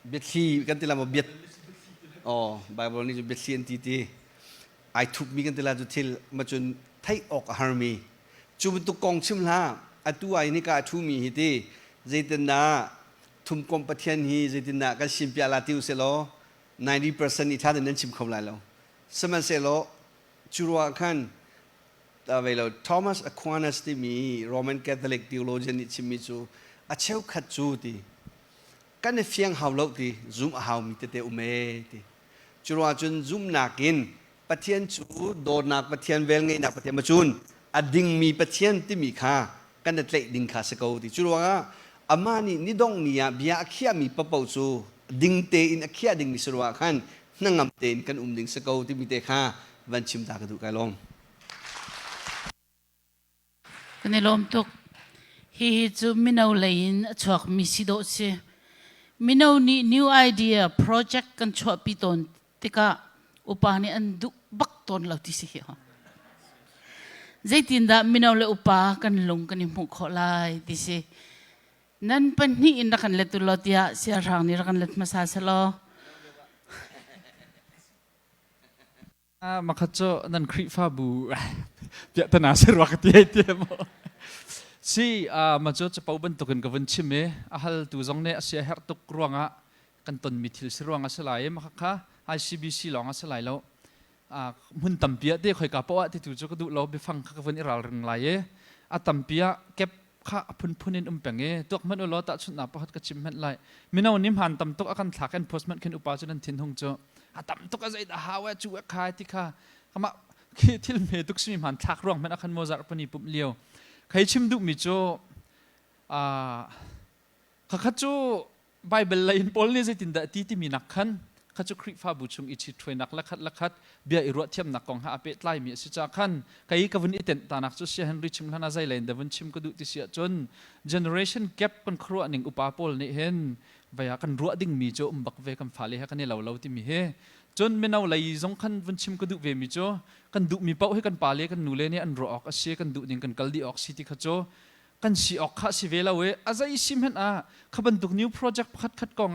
เบียดขี้กันที่เรามาเบียดไบเบิลนี่จะเบียดขี้อันที่ไอทุกมีกันที่เราจะทิลมาจนไทยออกฮาร์มีจูบตุกองชิมลาอัตัวไอ้นี่ก็ทูมีฮิตีเจตินาทุมกอมปะเทียนฮีเจตินาก็ชิมพิอาลาติวเซโล 90% อีท่าเดินชิมคำลายแล้วสมัยเซโลจูรัวขันแต่เวลาทอมัสอควานัสที่มีโรมันคาทอลิกทีโอโลจีนิชิมิจูอาเชลขัดจูตีกันเฟียงฮาวโลตีซุมฮาวมิเตเตอุเมตีจูรัวจนซุมนักินปะเทียนจูโดนนักปะเทียนเวลไงนักปะเทียนมาจูนอดิ่งมีปะเทียนที่มีค่ากันเด็ดเล็กดิ่งค่าสกาวตีจูรัวอามานี่นิดงนี่เบียขี้มีปะเป่าจูดิ่งเตอินขี้ดิ่งมีสระขันนั่งงำเตนกันดิ่งสกาวที่มีเตค่าวันชิมตากระดูกไก่ลมกันในลมตุกฮีจูมินเอาเลยนชวกมิสิโดเซมินเอานี่ new idea project กันชวกปีตนติกาอุปานี่อันดุบักตนเราที่สิเหรอใจตินดามินเอาเลยอุปากันลงกันในมุขลายที่สินั่นเป็นนี่อินดักันเลตุลอติยาเสียรางนี่รักันเลตมาซาสโลมาคัดโจนั่นคริฟาบูเปียตนาเสรวักที่ไอเดียมสิมาโจจะเป่าบรรทุกกันกับวันชิมฮัลตูจงเนี่ยเสียเหตุกรวงกันตนมิทิลสิรวงสลายมาค่ะ ICBC ลองสลายแล้วหุ่นตัมเปียเด็กคอยกับปะที่ถูกจะกระดูเราไปฟังกับวันอิราลรึงไรตัมเปียเก็บข้าพุ่นนินเป็งตัวมันอุลตะชุดนับพัดกระชิมมันไรมินเอานิมหันตัมตุกอากันถากันโพสต์มันขึ้นอุปาจนันทินหงโจตัมตุกอะไรด่าหาว่าจูเอคายที่ข้าขมาคิดที่เมตุกสิมหันทักรวงมันอากันโมซาร์ปนีปุ่มเลี้ยวใครชิมดุมิโจข้าโจไบเบิลไลน์โพลนี่จะติดแต่ที่มีนักขันข้าจะคริฟาบุชงอิชิทเวนักลักขัดเบียอิรัวเทียมนักกองหาอเปตไลมีสิจากขันใครกับวันอิเตนตานักจุเสียฮันริชิมลานาไซเลนเดวันชิมก็ดูที่เสียจนเจเนอเรชันแกปกันครัวหนึ่งอุปาโพลนี่เห็นไปหากันรัวดิ่งมีโจบักเวกันฟ้าเลยฮะกันเนี่ยเราที่มีเฮจนเมื่อเราไหลจงขันวันชิมก็ดูเวมีโจกันดูมีเป้าให้กันป่าเลยกันนูเลเนี่ยอันรัวออกเสียกันดูดิ่งกันกัลดีออกสิที่ข้าโจกันสีออกข้าสิเวลาเวอาศัยชิมเห็นขบันตุกนิวโปรเจกต์ขัดกอง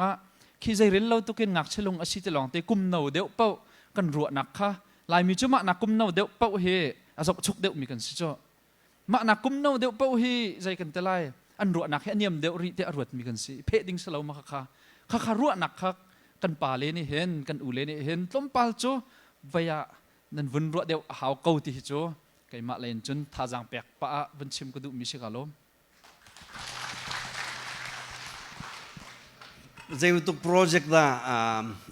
คิดใจเรียนเราตุกินงักเชลงอาศิตลองเตกุมนาเดวเป้ากันรัวนักค่ะลายมีจุมานักกุมนาเดวเป้าเฮอาศกชุกเดวมีกันสิจ้ามานักกุมนาเดวเป้าเฮใจกันเตลายอันรัวนักเฮนิยมเดวรีเตอรวดมีกันสิเพดิงสลาวมาค่ะข้ารัวนักค่ะกันป่าเลนี่เห็นกันอูเลนี่เห็นต้มปาลโจวิยานั่นวันรัวเดวหาวเกาติโจไก่มาเลนจนท่าจังเปียกป้าวันชิมก็ดูมิชิกาลมใจตุกโปรเจกต์ละ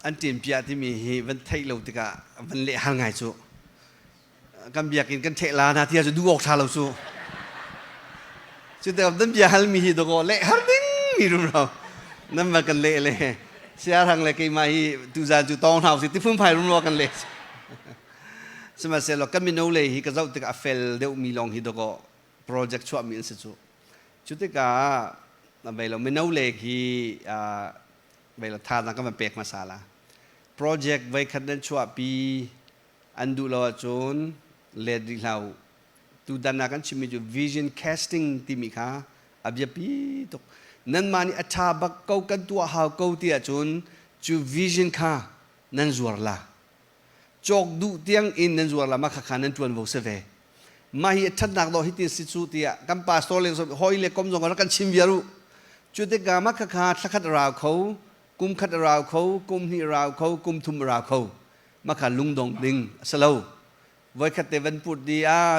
อันทีมพิจารณาที่มีวันไทยเราติกาวันเลี้ยงไงจู่ กันเบียกินกันเทลานาที่จะดูออกชาเราสู้จุดเดียวนั้นเบียฮัลมีตัวก็เละฮัลดิ้งมีรู้เรานั่นมากันเละเลยเสียทางเลยกี่มาฮีดูจานจุดตองเท้าสิที่พุ่มไผ่รู้กันเละสมัยเสร็จเรากันมีโน้เลยฮีก็จะติดกับเฟลเดี๋ยวมีลองฮีตัวก็โปรเจกต์ช่วยมีอินสิจุจุดที่ก็ไปเราไม่โน้เลยฮีไปเราทานนั่นก็มันเปกมาซาลาโปรเจกต์ไว้คันนั้นช่วยปีอันดูเราจนเลดีเราตูดันนักกันชิมิจู vision casting ที่มีค่ะอับยาปีตกนั่นมานี่อัฐาบักเกากันตัวหาวเกาที่จนจู vision ค่ะนั่นจวรละจอกดูเตียงอินนั่นจวรละมาขะนั่นจวนโวเสเวมาฮีทัดนักเราฮิติสิสุติอะกันปาสโตเลสหอยเลกอมจงกันชิมวิรุจุดเด็กามาขะสักขัดราวเขากุมขัดราวเขากุมหิราวเขากุมทุมราวเขามาขัดลุงดงดิงสโลไว้ขัดเตวันพูดดี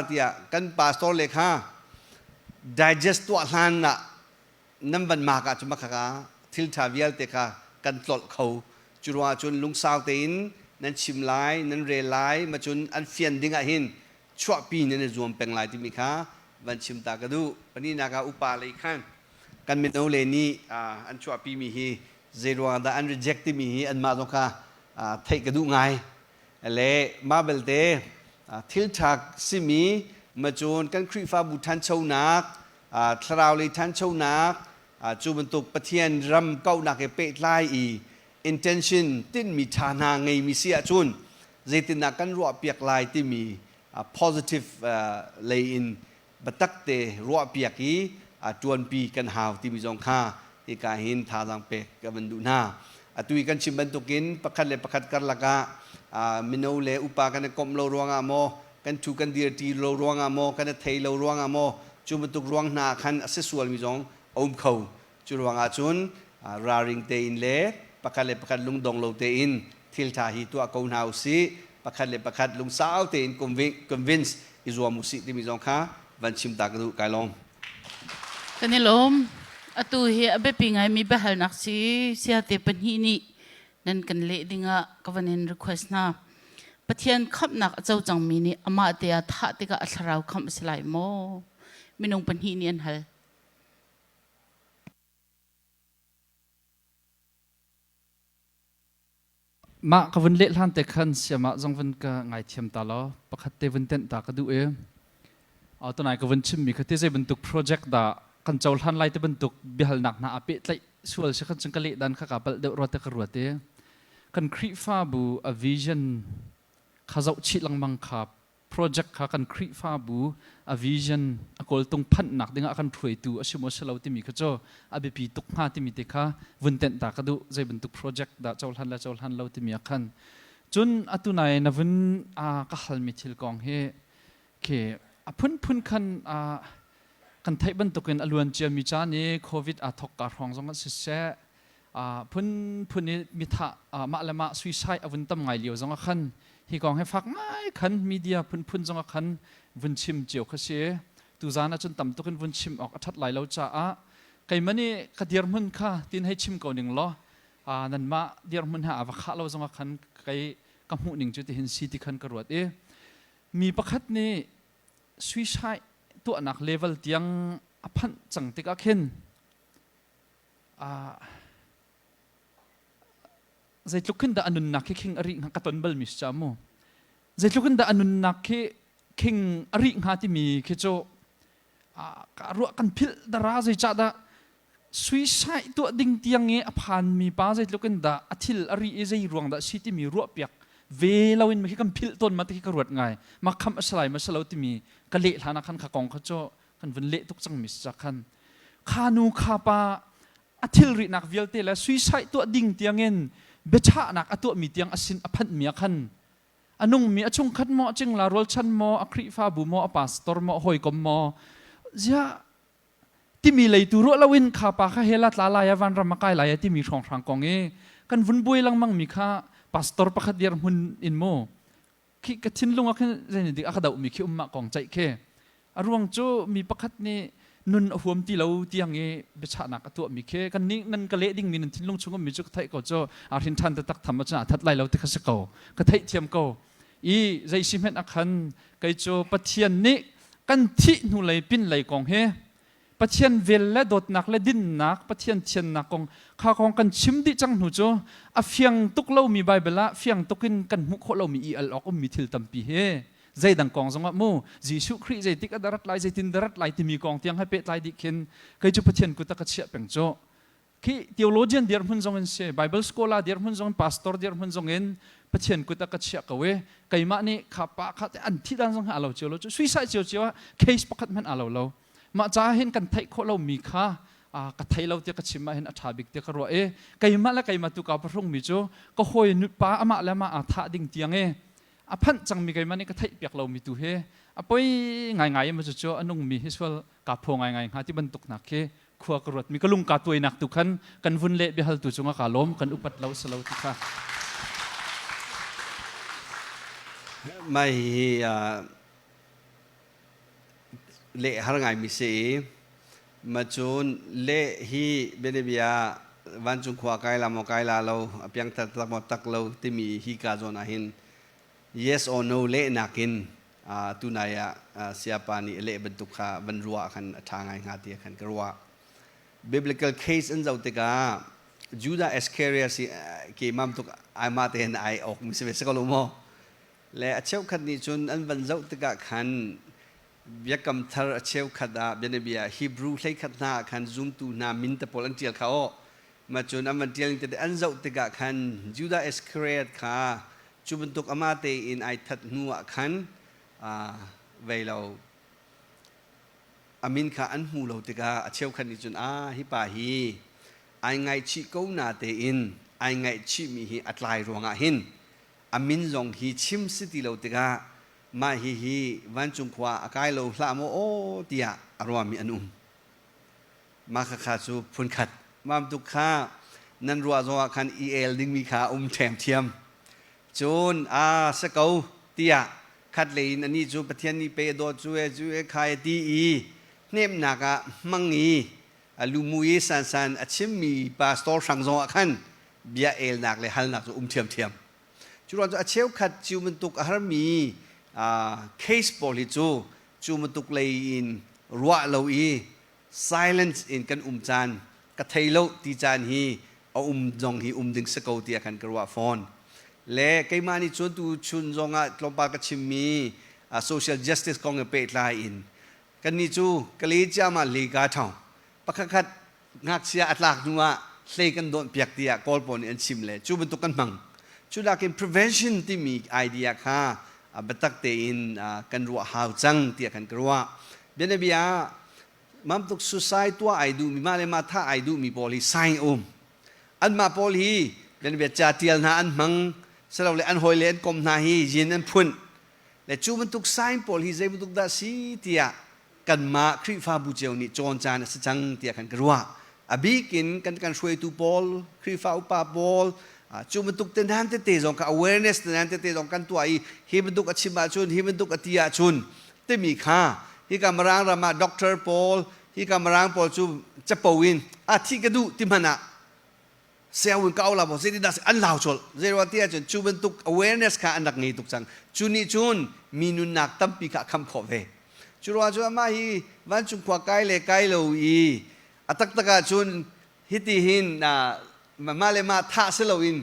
ที่กันปาสโตเลค่ะ digest ตัวหลานน่ะนั่นบันมากจุมาขะทิลทาวิลเตค่ะกันตลอดเขาจุดว่าจนลุงสาวเตินนั่นชิมไลนั่นเรไลมาจนอันเฟียนดิ้งหินชั่วปีนั่นรวมเป็นลายที่มีค่ะวันชิมตากระดูวันนี้นักอุปาเลยขันกันเป็นเอาเลนี่อันชั่วปีมีฮีเจรวาดาอัน reject ที่มีฮีอันมาตรงค่ะเทกระดูไงเล่มาเบลเตทิลทักสิมีมาจนกันครีฟ้าบุทันเช่านักทราวเลยทันเช่านักจูบรรทุกปะเทียนรำเก้านักเปะไล่intention ตินมีฐานะไงมีเสียจุนเจตินักกันรัวเปียกลายที่มี positive เลยอินบัตักเตรัวเปียกีจวนปีกันหาวที่มีจงค่าที่การเห็นทางเปกกับมันดูหน้าตุยกันชิมบรรทุกินประคัดเลยประคัดกันละกะมินเอาเลอุปากันกลมโลรวงอโมกันถูกันเดียร์ตีโลรวงอโมกันเทยโลรวงอโมจุบรรทุกรวงหน้าคันอเซสวลมีจงอมเขาจุรวงอาจุนราริงเตอินเลประคัดเลยประคัดลุงดงโลเตอินทิลทาฮีตัวกูนาวซีประคัดเลยประคัดลุงสาวเตอินconvince อิจวามุสิที่มีจงค่ะวันชิมตากระดูกายลมกันนี่ลมatu he abe pingai mi behal nak si sia te pan hi ni nan kan le dinga covenant request na pathian khap nak chau chang mi ni ama te a tha te ka atharau kham slai mo minung pan hi ni an halมากวันเละลันเตคันเสียมาจงวันก็ไงเทียมตาล้อประคัดเตวันเต็นตากระดูเอาตัวไหนก็วันชิมมีคดีใจบรรทุกโปรเจกต์ด่ากันเจ้าทันไล่ที่บรรทุกบิฮัลหนักหนาอภิไลส่วนเชื่อกันจังกะเละดันข้ากับเดือดร้อนแต่กระรวดเตะกันครีฟ้าบูอวิชั่นข้าเจ้าชิลังมังคับโปรเจกต์ข้ากันครีฟ้าบูอวิชั่นอกอลตรงพันหนักดึงอากันถวยตัวอาชิมอสเลาที่มีข้าเจ้าอภิปีตุกมาที่มีเตะข้าวันเต็นตากระดูใจบรรทุกโปรเจกต์ด่าเจ้าทันและเจ้าทันเลาที่มีอาคันจนอตุนายนวันก็ฮัลมิทิลกองเฮเคพุ่นคันกันไทยบรรทุกินอลวนเจียมีจานี่โควิดทกการห้องสมัติเสียพุ่นนี้มีท่ามาละมาสุยไซอวันตั้มไงเลียวจังคันฮีกองให้ฟักไม่คันมีเดียพุ่นจังคันวันชิมเจียวเขาเสียตูจานะจนต่ำตุกินวันชิมออกทัดไหลเราจ้าไก่มันนี่กระเดียร์มันค่ะตินให้ชิมก่อนหนึ่งล้อนั่นมาเดียร์มันหาอวกาศเราจังคันไก่กำหูหนึ่งจุดที่เห็นซีที่คันกระรวดมีประคัดนี่สุยไซตัวนักเลเวลที่ยังพันจังติกาเข็นใจลุกขึ้นดาอนุนักคิงอริงฮักตันเบลมิสจามูใจลุกขึ้นดาอนุนักคิงอริงฮัที่มีคิโจการัวกันพิลดาราใจจัดาสุยไซตัวดิ่งที่ยังเงี้ยผ่านมีป้าใจลุกขึ้นดาอธิลอริใจรวงดาสิที่มีรัวเปียกเวลาวินมาคิกันพิลต้นมาที่กระรวดไงมาคำอะไรมาสลาวที่มีกะเละฐานะคันขากองเขาโจกันวันเละทุกจังมิสจักคันขานูขาปาอธิลรินักวิลเตและสุยไซตัวดิ่งที่ยังเงินเบชานักตัวมีที่ยังอสินอภันมีคันอันนุ่งมีอชงคัดหม้อจึงลารอลชันหม้ออคริฟ้าบูหม้ออปาสตอร์หม้อหอยกมหม้อจะที่มีเลยตัวรัวลาวินขาปาข้าเฮลัดลาลายวันรำมากายลายที่มีช่องทางกองกันวุ่นบุยลังมังมีข้าพาสตอร์ประคัดเดียร์หุ่นอินโมคิดกระชินลงอ่ะแค่ในนี้อาคดาวมีคิวมากองใจแค่อารวงโจมีประคัดนี่นุนหัวมที่เราที่ยังเงี้ยเบชานักตัวมีแค่กันนี้นั่นกะเละดิ่งมีนั่นทิ้งลงชงก็มีจุกไทยก็โจอาทินทันตะตักทำมาจนาทัดไล่เราที่ข้าศึกเก่ากระไทยเทียมเก่า อีใจสิเม็ดอักขันไกโจปะเทียนนี้กันที่หนูเลยปินเลยกองเฮปะเทียนเวลและโดดหนักและดินหนักปะเทียนเทียนหนักกองข้าของกันชิมดิจังหนูโจอ่ะเฟียงตุกเล่ามีใบเบละเฟียงตุกินกันมุขเล่ามีอีอัลออกมีทิลตัมปีเฮใจดังกองสงะมูจีสุครีใจติกดารัดไลใจตินดารัดไลที่มีกองเตียงให้เป็ดไลดิเข็นไกโจปะเทียนกุตะกัดเชียเป็งโจที่ theologian เดียร์หุ่นจงเงินเสีย Bible scholar เดียร์หุ่นจง pastor เดียร์หุ่นจงเงินปะเทียนกุตะกัดเชียกเวไกมานี่ขับปะขัดอันที่ดันจงหาเราเจียวเราช่วยใส่เจียวเจียว case ประคัดมันอาเรามาจ้าเห็นกันไทยโคเรามีค่ากันไทยเราเตียกชิมมาเห็นอัฐาบิกเตียกรัวไกมาและไกมาตุกาพระองค์มีโจก็หอยนุป้าอามาและมาอาธาดิ่งเตียงพันจังมีไกมานี่ก็ไทยเปียกเรามีตัวปอยง่ายๆมาโจอันนุ่งมีฮิสวลกาพงง่ายๆหาที่บรรทุกหนักขัวกรวดมีกลุงกาตัวหนักตุกันกันวุ่นเละเบี้ยหัลตุจงกาล้มกันอุปัตเลาสลาวติค่ะไม่เละหาไงมิเสมาจูนเละฮีเบเนเบียวันจุงขวาไกลามอกไกลาเราเพียงแต่ตักหมดตักเราที่มีฮีกาโซนาหิน yes or no เละนักินตุนายsiapa ni เละบรรทุกขาบรรลุขันทางไงงาตีขันกรัวbiblical case อันเจ้าติกา Judah Iscariot สิเกี่ยมัมตุกไอมาเตนไอออกมิสเวสก็รู้มั้งและเช้าขัดนี้จนอันบรรเจ้าติกาขันยักกำทาร์เช้าขัดเบนเบียฮีบรูใช้ขัดหน้าขันซุ่มตูนามินตะโพลันเจียลเขามาจนอันบันเจียลแต่อันเจ้าติกาขัน Judah Iscariot ขาจุบันตุกอามาเตอินไอทัดนัวขันเวลาอามินข้าอันหูเราติกาเชี่ยวขันนี้จนฮิปาฮีไอไงชิโกนาเตอินไอไงชิมีฮีอัตไลรวงหินอามินจงฮีชิมสิติเราติกามาฮีวันจุงขวาอากายเราละโมโอเตียอารวามีอันมาข้าจูพุนขัดมาตุกข้านันรัวจงขันดิ้งมีขาแถมเทียมจนสกาวเตียขัดเลยอันนี้จูปะเทียนนี้เปโดจูขายตีเนมนักมังงีลูมุยสันชิมมีปาสตอร์สังจงขันเบียนักเลยฮัลนักจูเทียมจุดเราจะเชี่ยวขัดจูมันตุกฮาร์มีcase บอลิจูมันตุกเลยอินรัวเราsilence in กันจานกระเทยโลตีจานฮีเอาจงฮีดึงสกาวตีกันกระว่าฟอนและไกมานี่ชวนตูชุนจงลงปากชิมมี social justice กองเปตลายอินกันนี่จูกะลีจามาลีกาทองปะคัดงักเสียอัตลักนัวเล่กันโดนเปียกเตียกอลปอนอันชิมเลยจูเป็นตุกันมังจูดักอิน prevention ที่มีไอเดียค่ะบัตักเตอินกันรัวหาวจังเตียกันกรัวเบนเบียมัมตุก society ตัวไอดูมีมาเลยมาท่าไอดูมี policy ไซน์อันมา policy เบนเบียจ่าเตียลนาอันมังสำหรับเลยอันหอยเลนกลมนาฮียินอันพุ่นและจูมันตุกไซน์ policy ใจมันตุกดาสีเตียกันมาคริฟาบูเจวนี่จอนจานสัจจังเตียกันกรัวอบีกินกันช่วยตูบอลคริฟาอุปาบอลจูมันตุกเต้นฮันเตเตจงกับ awareness เต้นฮันเตเตจงกันตัวฮีมันตุกอชิมาชุนฮีมันตุกอติยาชุนเตมีค่าฮีกำมารางรามาด็อกเตอร์ปอลฮีกำมารางปอลจูจะปวินที่กระดูติมันอะเซลวินก็เอาละบอกเซดิดัสอันลาวชลเจรวัติอาจารย์จูมันตุก awareness ค่ะอันนักงี้ตุกจังจูนี่จูนมีนุนักตั้มปีกะคำขอเวจุดว่าจุดมาฮีวันจุงขวาไกลเลยไกลเราตักตะกาจุนฮิติหินมาเลยมาท่าเสลวิน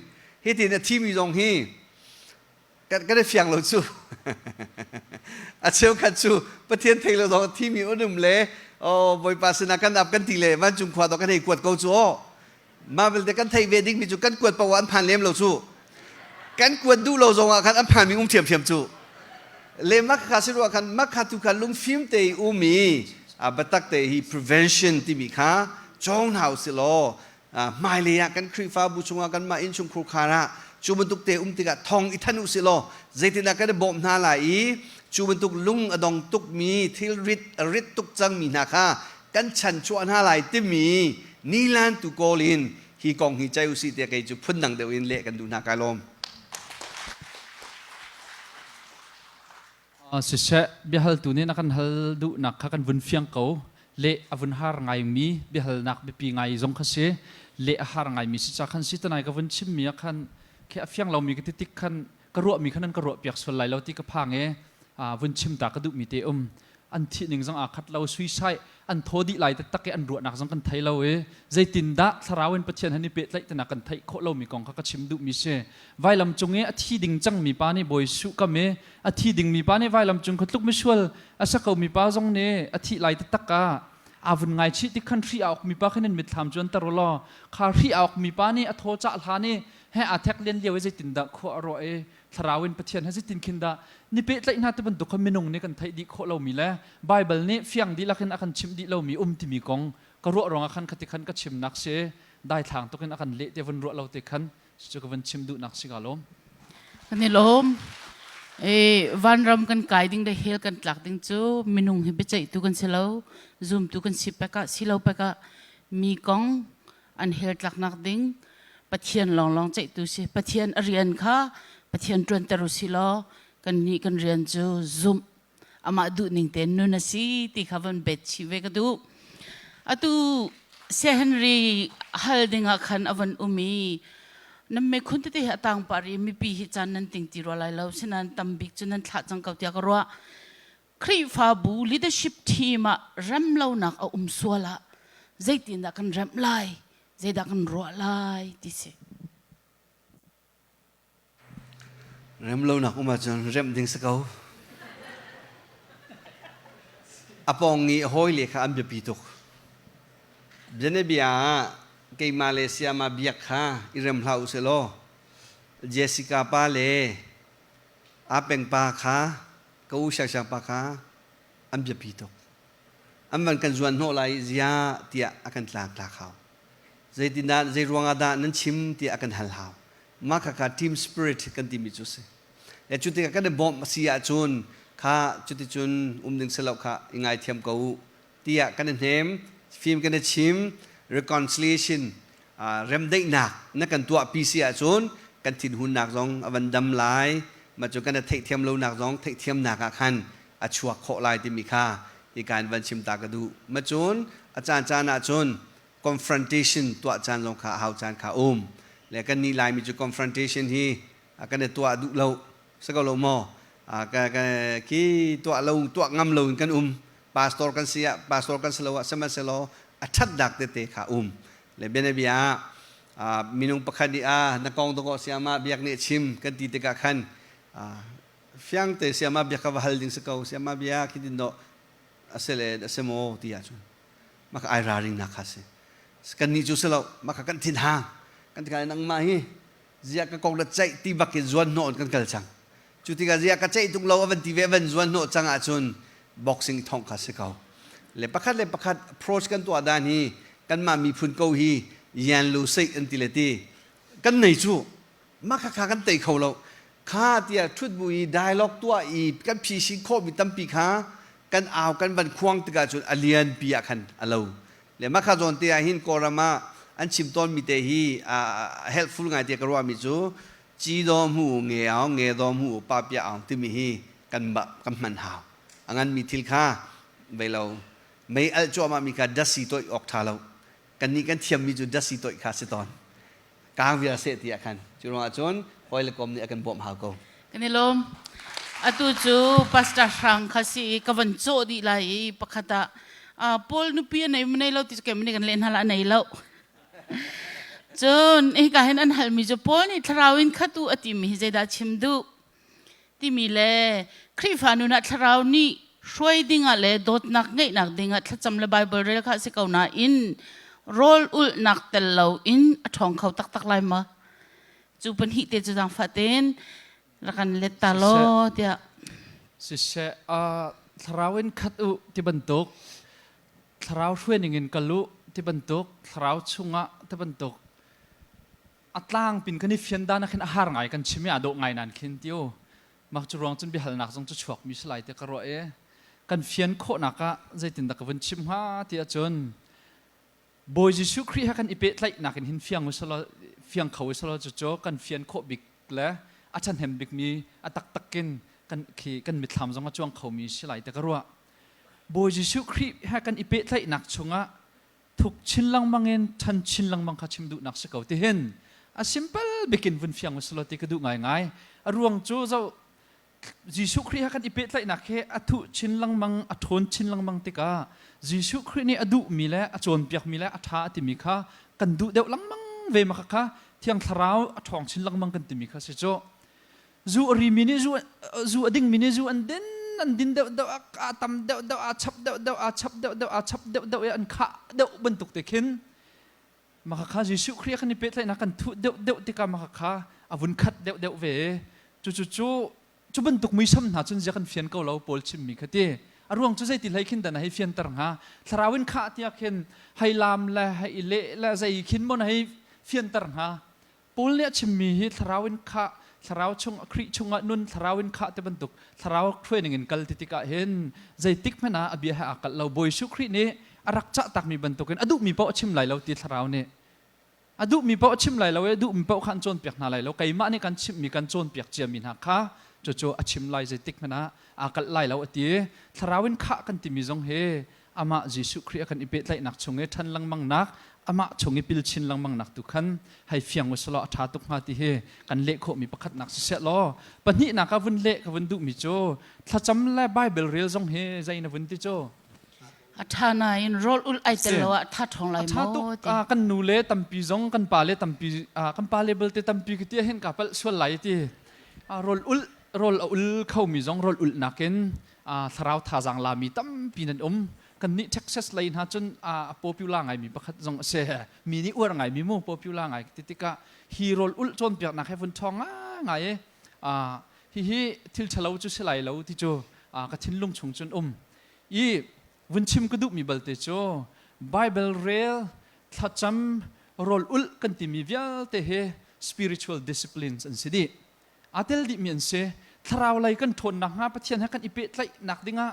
ฮิตินทีมีตรงฮีก็ได้เฟียงเราจูเชียวกันจูประเทศไทยเราตรงที่มีอุดมเล่บอยภาษณากันดับกันทีเลยวันจุงขวาตรงกันให้กวดกูจูมาเป็นแต่กันไทยเวดิ้งมีจูกันกวดประวันผ่านเลี้ยมเราจูกันกวดดูเราตรงกันอันผ่านมีเทียมจูเลมักขาสิรัวกันมักขาตุกันลุงฟิล์มเตยมีบัตักเตย prevention ที่มีค่ะจงหาวสิโลไม่เลยกันคริฟ้าบุชงกันมาอินชุมครูคาระจูบันตุกเตยติกะทองอิทันุสิโลเจตินักกันบ่มนาลายจูบันตุกลุงอดองตุกมีทิลริดตุกจังมีนาค่ะกันฉันชวนนาลายที่มีนิลันตุโกลินฮีกองฮีใจอุสิเตยกันจูพุ่นดังเดวินเละกันดูนักการลมสิเชบิฮัลตัวนี้นักกันฮัลดูนักกันวุ่นเฟียงเขาเละวุ่นหาร์ไงมีบิฮัลนักบิปีไงจงขเสเละหาร์ไงมีสิจากขันสิตนายกับวุ่นชิมมีขันแค่เฟียงเรามีกติกขัน กระรัวมีขนาดกระรัวเปียกส่วนไหลเราที่กระพังวันชิมตากระดุมีเตอมอันที่หนึ่งจังอาคัดเราสุยใช้อันโทดีไหลแต่ตะเกอันรัวหนักจังกันไทยเราใจตินดะสราวินประเทศฮันนี่เป็ดไหลแต่หนักกันไทยโคเรามีกองข้าก็ชิมดุมีเช่ไว้ลำจงอันที่ดิ่งจังมีป้านี่บอยสุกะเมอันที่ดิ่งมีป้านี่ไว้ลำจงขัดลุกไม่ช่วยอาศักเอามีป้าจงเนอันที่ไหลแต่ตะกาอาวุธไงชิที่คันทรีออกมีป้าแค่นั้นมิดทำจนตลอดคาที่ออกมีป้านี่อัโทจัลานี่ให้อาแทกเลียนเลี้ยวใจตินดะโคอร่อยสราวินประเทศให้ใจตินคินดะนี่เป็ดไหลน่าจะเป็นตัวคนไม่นงนี่กันไทยดีโคเรามีแล้วไบเบิลนี่เฟียงดีละคันอาคันชิมดีเรามีที่มีกองก็รัวรองอาคันคติคันก็ชิมนักเสได้ทางตัวกันอาคันเละเดี๋ยววันรัวเราเตะคันจะก็วันชิมดูนักสิกาลมกันนี่ลมวันรำกันไก่ดิ้งได้เฮลกันหลักดิ้งจูมินุงเห็นไปใจตุกันเสลาซูมตุกันสิไปกะสิเลาไปกะมีกองอันเฮลหลักนักดิ้งปะเทียนลองใจตุสิปะเทียนเรียนค่ะปะเทียนจวนตรุสิลอกันนี่กันเรียนจูซูมอามาดูนิ่งเต้นนู่นสิที่เขาวันเบ็ดชีเวกดูอะตูเซฮันรีฮัลดิ้งขันอวันอุมีนั่นไม่คุ้นที่เหตุต่างปารีมีปีหิจานันติงติรัวไลเราเช่นนั้นตั้มบิ๊กจนนั้นทัดจังเก่าเตียกรัวครีฟาบู leadership team รำเราหนักเอาสัวละใจตินดักกันรำไลใจดักกันรัวไลที่สิรำเราหนักมาจนรำดิ้งสกาวอปองงี้ห้อยเลยค่ะอันเบียปีตุกเจเนบีอาque Malaysia ma biak ha irem hlau selo Jessica pa le apeng pa kha kau syak pa kha am je pito am ban kan zuan no lai zia tia akan tlak khau zai tinda zai ruanga da nan chim tia akan hal hau ma kha team spirit kan ti mi chu se ya chu ti ka de bom sia chun kha chu ti chun ding selo kha ingai thiam kau tia kan hem film kan chim reconciliation rem dei nak na kan tua pc a chun kan thin hun nak jong awan dam lai ma chu kan thei thiam lo nak jong thei thiam nak a khan a chuak kho lai ti mi kha ti kan van chim ta ka du ma chun a chan chan a chun confrontation tua chan jong kha hau chan kha le kan ni lai mi chu confrontation hi a kan tua du lo sa ka lo mo ka ki tua lo tua ngam lo kan pastor kan sia pastor kan selo sama selo a that dak te kha le benebia minung pakhadia nakong to ko siama biak ni chim kan ti te ka khan fiang te siama biak ka hal ding sa ko siama biak kidin do asele asemo ti ya chu maka ai raring na khase kan ni chu selo maka kan tin hang kan ka nang ma hi zia ka kong da chai ti bak ke zuan no kan kal chang chu ti ka zia ka chai tung lo avan ti ve van zuan no chang a chun boxing thong kha se ko le pakhat approach kan to adan hi kan ma mi phun ko hi yan lu sei an ti le ti kan nei chu ma kha kan tei khau lo kha tia thut bui dialogue tua i kan phi si kho mi tam pi kha kan aw kan ban khuang ti ka chu alien pi a khan alo le ma kha jon tia hin korama an chim ton mi te hi helpful ngai te karwa mi chu chi do mu nge do mu pa pya aw ti mi hi kan ba kan man haw angan mi thil kha bai lo mai al cho ma mi ka dasi toi ok tha lo kan ni kan thiam mi chu dasi toi kha se ton kang via se ti akhan churwa chon hoi le kom ni akan bom ha ko kanilom atu chu pastor sang khasi kawan cho di lai pakhata pol nu pi nei mnei lo ti ke mni kan len hala nei lo chon e ka hen an hal mi jo pol ni thrawin khatu ati mi je da chimdu ti mi le khrifanu na thraw ni shoi dinga le dot nak ngei nak dinga thacham le bible re kha se kauna in roll ul nak tel lo in athong khau tak tak lai ma chu pan hi te chu jang faten la kan let ta lo tia si se thrawin khatu ti bantuk thraw shwening kalu ti bantuk thraw chunga ti bantuk atlang pin kani fianda na khin ahar ngai kan chimi ado ngai nan khin tiu mak chu rong chun bi hal nak jong chu chuak mi slai te karo kan fian kho naka zaitin da kawan chim ha ti achon boy jisu khri ha kan ipe tlai nakin hin fiang khaw salo chu kan fian kho bik la achan hem bik mi atak takin kan khi kan mi thlam jong chuang khaw mi slai te karo boy jisu khri ha kan ipe tlai nak chunga thuk chin lang mangen than chin lang mang kha chim du nak se kau ti hen a simple bikin vun fiang usulati kedu ngai ruang chu zo Jisu Christ kan ipet lai nak he athu chin lang mang athon chin lang mang tika Jisu Christ ni adu mi le achon piak mi le atha ti mi kha kan du deuh lang mang ve ma kha thiang tharau athong chin lang mang kan ti mi kha se cho zu ri mi ni zu ading mi ni zu an din deuh a tam deuh a chap deuh a chap deuh a chap deuh an kha deuh bentuk te khin ma kha Jisu Christ kan ipet lai nak kan thu deuh tika ma kha avun khat deuh ve chu bentuk mi sam na chun jakan fian ko lo pol chim mi khate arwang chu zai ti lai khin da na hi fian tar nga tharawin kha tia khen hai lam la hai le la zai khin mon hai fian tar nga pol le chim mi hi tharawin kha tharau chung khri chunga nun tharawin kha te bentuk tharau training in kal titika hen zai tik mena abia ha akal lo boy su khri ne arak cha tak mi bentukin adu mi pau chim lai lo ti tharau ne adu mi pau chim lai lo adu mi pau khan chon piak na lai lo kai ma ne kan chim mi kan chon piak chiamin ha kha cho achim lai zai tik mena akal lai lo ati tharawin kha kan ti mi zong he ama Jisu Christ kan ipet lai nak chunge than lang mang nak ama chunge pil chin lang mang nak tu khan hai fiang uslo atha tuk ma ti he kan le kho mi pakhat nak se lo pani na ka vun le ka vun du mi cho thacham la bible real zong he zai na vun ti cho atha na in roll ul ai tel lo atha thong lai mo ti kan nu le tampi zong kan pa le tampi kan pa le bel te tampi ki ti hen ka pal swal lai ti roll ul khau mi zong roll ul naken tharau tha jang la mi tam pinan kan ni Texas lain ha chun popular ngai mi pakhat zong se mi ni ur ngai mi mo popular ngai titika hi roll ul chon piak na khevun thonga ngai hi thil chalo chu selai lo ti cho ka thinlung chung chun i vun chim ku du mi balte cho bible real thacham roll ul kan ti mi vial te he spiritual disciplines an sidi atel di mian se tharau lai kan thon na nga pathian ha kan ipe tlai nak dinga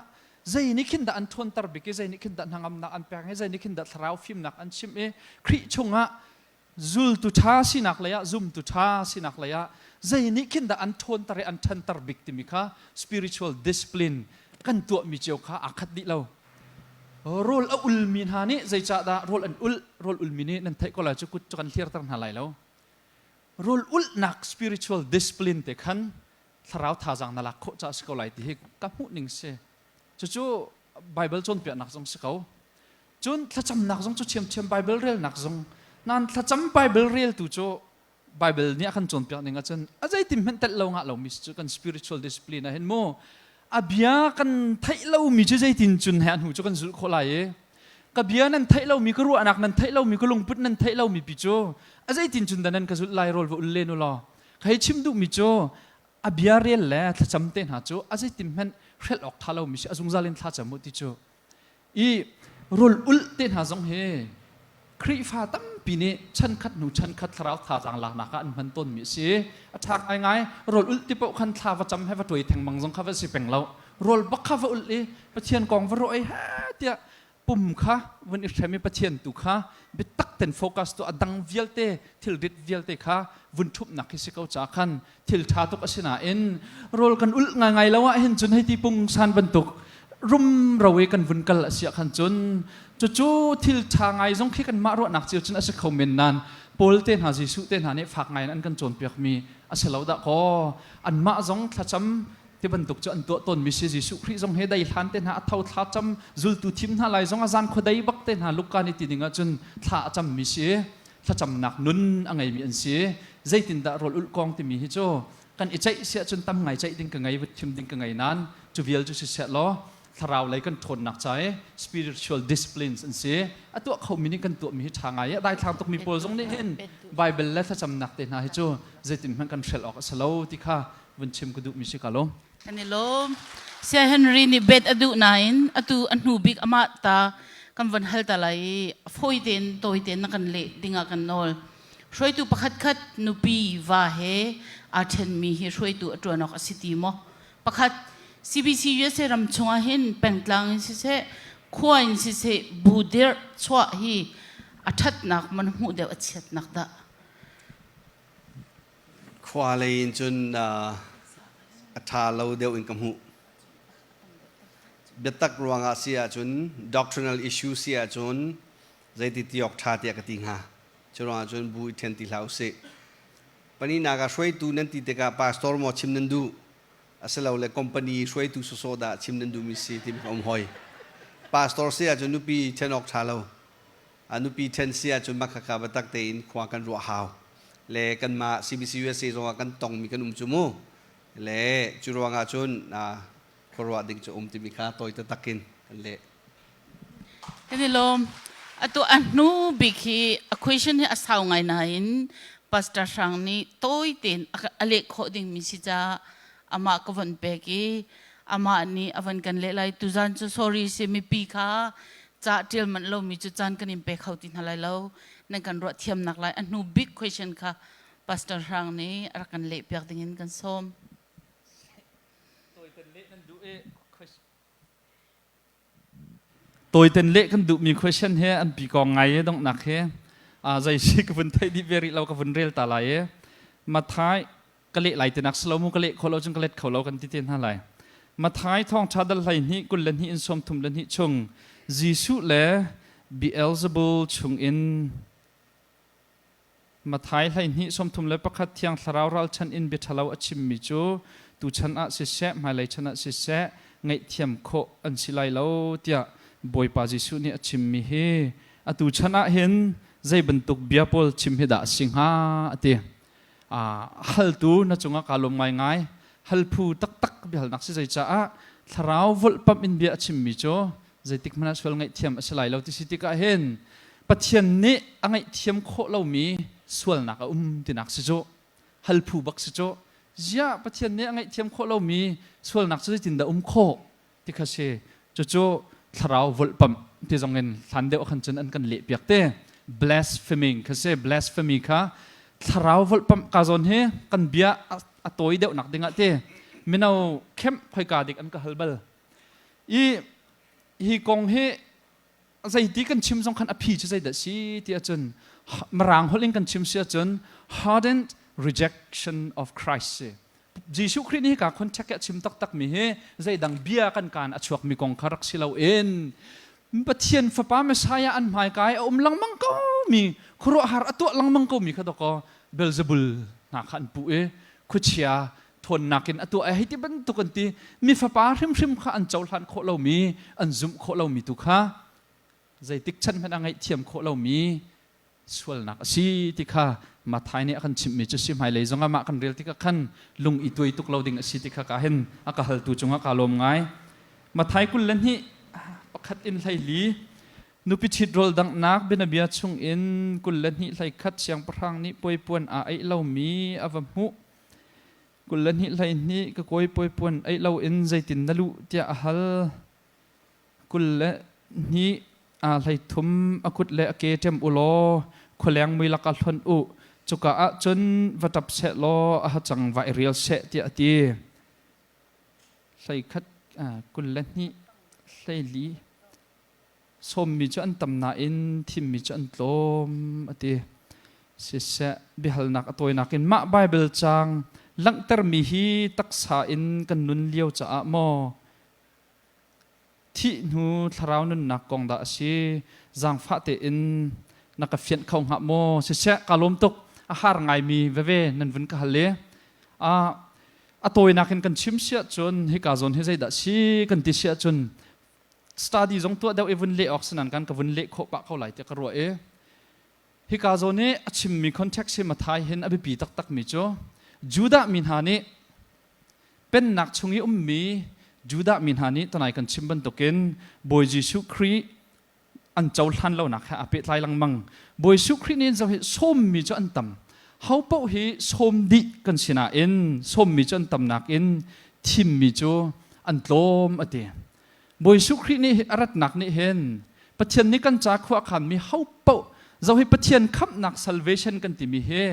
zai ni khin da an thon tar biki zai ni khin da hangam na an pang zai ni khin da tharau phim nak an chim e khri chunga zul tu tha sinak laya zum tu tha sinak laya zai ni khin da an thon tar an than tar bik ti mi kha spiritual discipline kan tu mi cheu kha akhat di lo rol a ul min ha ni zai cha da rol ul min ni nan thai ko la chu kut kan thlir tar na lai lo rol ul nak spiritual discipline te khan tharau tha jang na la kho cha sko lai ti ka mu ning se chu bible chon pya nak jong skau chun thacham nak jong chu chem bible rel nak jong nan thacham bible rel tu chu bible ni khan chon pya ninga chen azai tim hen tel lo nga lo mis chu kan spiritual discipline a hen mo abia kan thai lo mi chu zai tin chun han hu chu kan zul kholai e ka bia nan thai lo mi ko ru anak nan thai lo mi ko lung put nan thai lo mi pi chu azai tin chun danan ka zul lai rol vo ul le no lo khai chim du mi chu abia rel le thacham ten ha chu azai tim hen rel ok thalo mi azung zalin tha chamu ti chu i rol ul ten ha zong he khri fa tam pi ne chan khat nu chan khat tharau tha jang la na ka an man ton mi si athak ai ngai rol ul ti po khan tha wa cham he wa toi theng mang jong kha wa si peng lo rol bak kha wa ul le pathian kong wa ro ai ha tia pum kha wan i themi pathian tu kha be tak ten focus to adang vialte thil rit vialte kha vun thup nak hi si ko cha khan thil tha tuk asina en rol kan ul ngai lawa hin chun hei ti pung san bantuk rum rawe kan vun kal asia khan chun chu thil tha ngai jong khi kan ma ro nak chiu chun ase khomen nan pol ten ha Jisu ten ha ne phak ngai an kan chon piak mi aselo da ko an ma jong thacham ti bantuk chu an to ton mi si Jisu Christ jong he dai hlan ten ha thau tha cham zul tu thim na lai jong azan khodai bak ten ha lukka ni ti dinga chun tha cham mi si thacham nak nun angai mi an si zai tin da rol ul kong ti mi hi cho kan i chai sia chun tam ngai chai ding ka ngai vut thim ding ka ngai nan chu vial chu se lo tharau lai kan thon nak chai spiritual disciplines an si atu khau mi ni kan tu mi tha ngai dai thang tok mi pol jong ni hen bible la thacham nak te na hi cho zai tin man kan shel ok salo ti kha vun chim ku du mi si ka lo kanilom sia Henry ni bet adu nain atu anhu big ama ta kan van hal ta lai foiten toiten na kan le dinga kan nol roi tu pakhat khat nupi wa he a then mi hi roi tu atronok asiti mo pakhat CBC se ram chunga hin pengtlang si se khuain si se budir chwa hi athat nak man hu de achet nak da khwa lein chun atha lo deu in kam hu betak ruanga sia chun doctrinal issue sia chun zai ti tiok tha tia ka ting ha churwa chun bu then ti lau se pani naga shway tu nanti teka pastor mo chim nandu asalaw le company shway tu sosoda chim nandu mi si tim hoi pastor sia chun nupi tenok thalo anupi ten sia chun makaka batak te in kwa kan ro haw le kan ma CBC USA zo kan tong mi kan chumu le churuanga chun na korwa ding chu timika toy ta takin le kanilom atu anu biki a question hi asaw ngai na in pastor sang ni toy tin ale kho ding mi si cha ama ka van peki ama ni avan kan le lai tu jan chu sorry se mi pi kha cha til man lo mi chu chan kan im pe khau tin halai lo nan kan ro thiam nak lai anu big question kha pastor sang ni ar kan le pek ding in kan som tôi tên lệ kan du mi question he an pi ko ngai dong nak he zai si ka vun thai di very lau ka vun rel ta lai ma thai ka le lai te nak slow mu ka le kholo chung ka let kholo kan ti ten ha lai ma thai thong chadal lai ni kul len hi in som thum len hi chung jisu le Beelzebul chung in ma thai lai ni som thum le pakhat thiang tharau ral chan in bithalau achim mi chu tu chan a se se mai lai chan a se se ngai thiam kho an silai lo tia boy pa jisu ni achim mi he atu chana hen zai bentuk biapol chim he da singha ate hal tu na chunga kalom ngai ngai hal phu tak tak bi hal nak si zai cha a tharau vol pam in bia chim mi cho zai tik mana swal ngai thiam asalai lo ti sitika hen pathian ni angai thiam kho lo mi swal nak ti nak si cho hal phu bak si cho zia pathian ni angai thiam kho lo mi swal nak si tin da kho ti kha se cho tharau vol pam ti zongen than deuh khan chen an kan le piak te blaspheming kha se blasphemy kha tharau vol pam ka zon he kan bia atoi deuh nak dinga te minau khem khoi ka dik an ka halbal hi kong he zai ti kan chim zong khan aphi che zai da si ti a chun marang holing kan chim sia chun hardened rejection of Christ se Jisu Christ ni ka kon chak chim tak tak mi he zai dang bia kan achuak mi kong kharak silau en pathian fa pa Messiah an mai kai lang mang ko mi khro har atu lang mang ko mi kha ko Beelzebul na khan pu e khuchia thon nakin atu a hiti ban tu kan ti mi fa pa hrim kha an chaul han kho lo mi an zum kho lo mi tu kha zai tik chan man angai thiam kho lo mi swal nak si ti kha ma thai ne kan chim mi chu sim hai le zonga ma kan rel ti ka khan lung i tui tuk loading si ti kha ka hen aka hal tu chunga ka lom ngai ma thai kul lan hi pakhat in lai li nupi chit rol dang nak bena bia chung in kul lan hi lai khat siang prang ni poi puan a ai lo mi avamhu kul lan hi lai ni ka koi poi puan ai lo in zai tin nalu tia ahal kul la ni a lai thum akut le ake tem ulo kholang mi lakal thon u chuka a chun vatap se lo a chang vai real se ti ati sai khat kul lan hi sai li som mi chan tam na in thim mi chan tlom ati se se bihal nak atoi nakin ma bible chang langter mi hi taksa in kan nun liau cha mo thi nu tharau nun nak kong da si jang fa te in naka fian khong ha mo se se kalom tok a har ngai mi ve nan vun ka hale atoi nakin kan chim sia chun hi ka zon he zai da si kan ti sia chun study zong to deu even le oxygen kan ka vun le kho pa kho lai te ka ro e hi ka zon ne achim mi contact se ma thai hen abi pi tak tak mi cho juda min hani pen nak chungi mi juda min hani tonai kan chimban token boy jisu khri an chaul han lo nak ha ape tlai lang mang boy su khri nin zo som mi cho an tam how po hi som di kan sina in som mi cho an tam nak in thim mi cho an tlom ate boy su khri ni arat nak ni hen pathian ni kan cha khwa khan mi how po zo hi pathian khap nak salvation kan ti mi he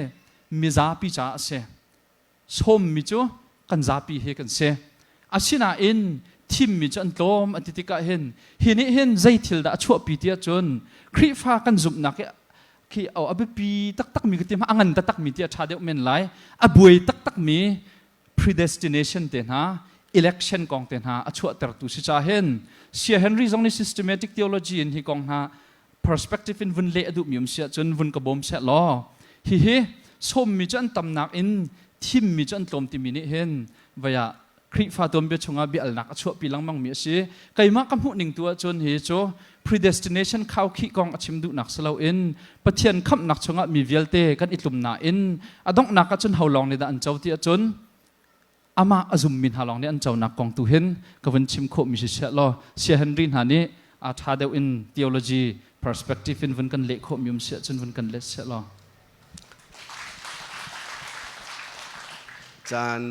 mi za pi cha se som mi cho kan za pi he kan se asina in thim mi chan tlom atitika hen hini hen zai thil da chua pi tia chun khri fa kan zum na ke khi au abi pi tak tak mi ke tim angan ta tak mi tia tha deuh men lai abuai tak tak mi predestination te na election kong te na achua ter tu si cha hen sia Henry zong ni systematic theology in hi kong na perspective in vun le adu mium sia chun vun ka bom se lo hi ส้มมีจนตำหนักอินทิมมีจนตลมติมินิเห็นวายคริฟาตัวเบียชงอาบิอัลนักชั่วปีหลังมังมีสิไกมากำหุหนึ่งตัวจนเฮโจ predestination เข้าขี้กองชิมดูนักสลาวอินปะเทียนคำนักชงอามีเวลเตกันอิตลุมนาอินอดองนักจนเฮาลองในด้านเจ้าที่จนอามาอซุมมินฮาลองเนี่ยอันเจ้านักกองตุเห็นกับวันชิมโคมิเชลล์เชียฮันรินฮานี่อาทาเดวิน theology perspective อินวันกันเล็กโคมิมเชียจนวันกันเล็กเชลล์จาน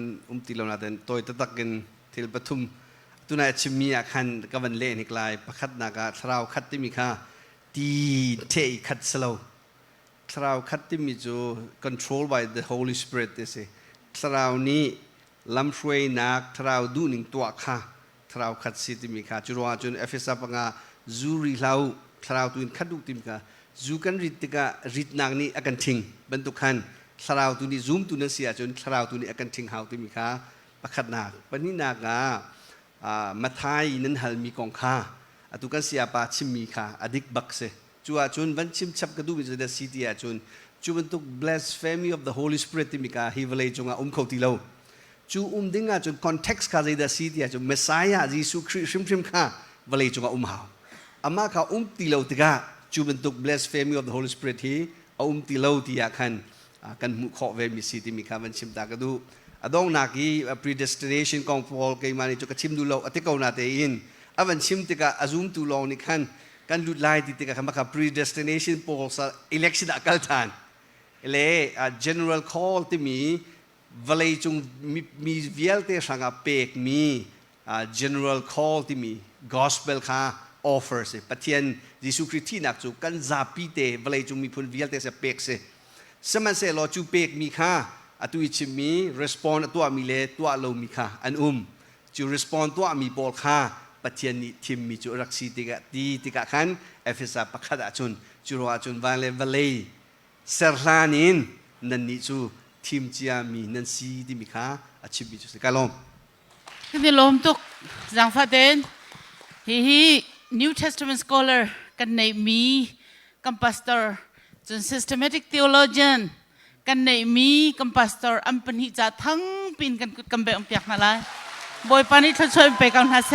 ติลนาเดนตัวตักกันทิลปทุมตุนายชิมีอาคันกับวันเล่นอีกลายประคัดนากาทราวคัดที่มีค่าตีเทคัดสโลทราวคัดที่มีจู control by the Holy Spirit เดสิทราวนี้ลำช่วยนักทราวดูหนึ่งตัวค่าทราวคัดสิที่มีค่าจุดว่าจนเอฟเอสปังอาจูริลาวทราวตุนคัดดูติมค่าจูกันริติการิตนางนี้อากันทิ้งบรรทุกขันทราวตุนี้ซูมตุนันเสียจนทราวตุนี้อากันทิ้งหาวติมีค่าประคัดนักปนินากามาทายนั้นหัลมีกองค่าตุกันเสียปาชิมมีค่าอดิกบักเซจัวจนวันชิมชับกระดูกจะได้สิทธิจนจูบรรทุก blasphemy of the Holy Spirit ติมีค่าฮิวเลจงอาเขาตีเลวจูดิ้งจน context ค่าจะได้สิทธิจนเมสไซยาจิสุคริสต์ชิมค่าเวเลจงอาหาวอามาค่าตีเลวติกาจูบรรทุก blasphemy of the Holy Spirit ที่ตีเลวที่อยากกันมุขเวมิสิทธิมีค่าวันชิมตากระดูอดองนัก predestination ของพอลqueมันจะกชิมดูเราอธิกานาเตอินอวันชิมติกาอาซุมตูลองนี่กันลุดไล่ติกาคำว่า predestination พอลส์ election อักลทานเล่ general call ที่มีเวลาจงมีเวลเตสังอาเปกมี general call ที่มี gospel ค่ะ offers ปะเทียนยิสุคริสต์นักจูกันซาปีเตเวลาจงมีผลเวลเตสเปกเสสมันเสลอจูเปกมีค่ะตุยชิมี respond ตัวมีเลตัวเรามีค่ะอันจู respond ตัวมีบอลค่ะปัจเจียนทีมมีจูรักษีติกะขันเอฟเอสปักขัดจุนจูรัวจุนวันเลวเลยเซอร์ลานินนั่นนี่จูทีมเจียมีนั่นซีที่มีค่ะอาชีพมีจูสิกาลมนี่ลมตุกจังฟาเดนฮี New Testament scholar กันในมีกัม pastor จน systematic theologianกันในมีกัมพาสเตอร์อันเป็นหิจาทั้งปีนกันกุดกำเบอมเปียกนั่นแหละบอยปานิชช่วยไปกันฮะเซ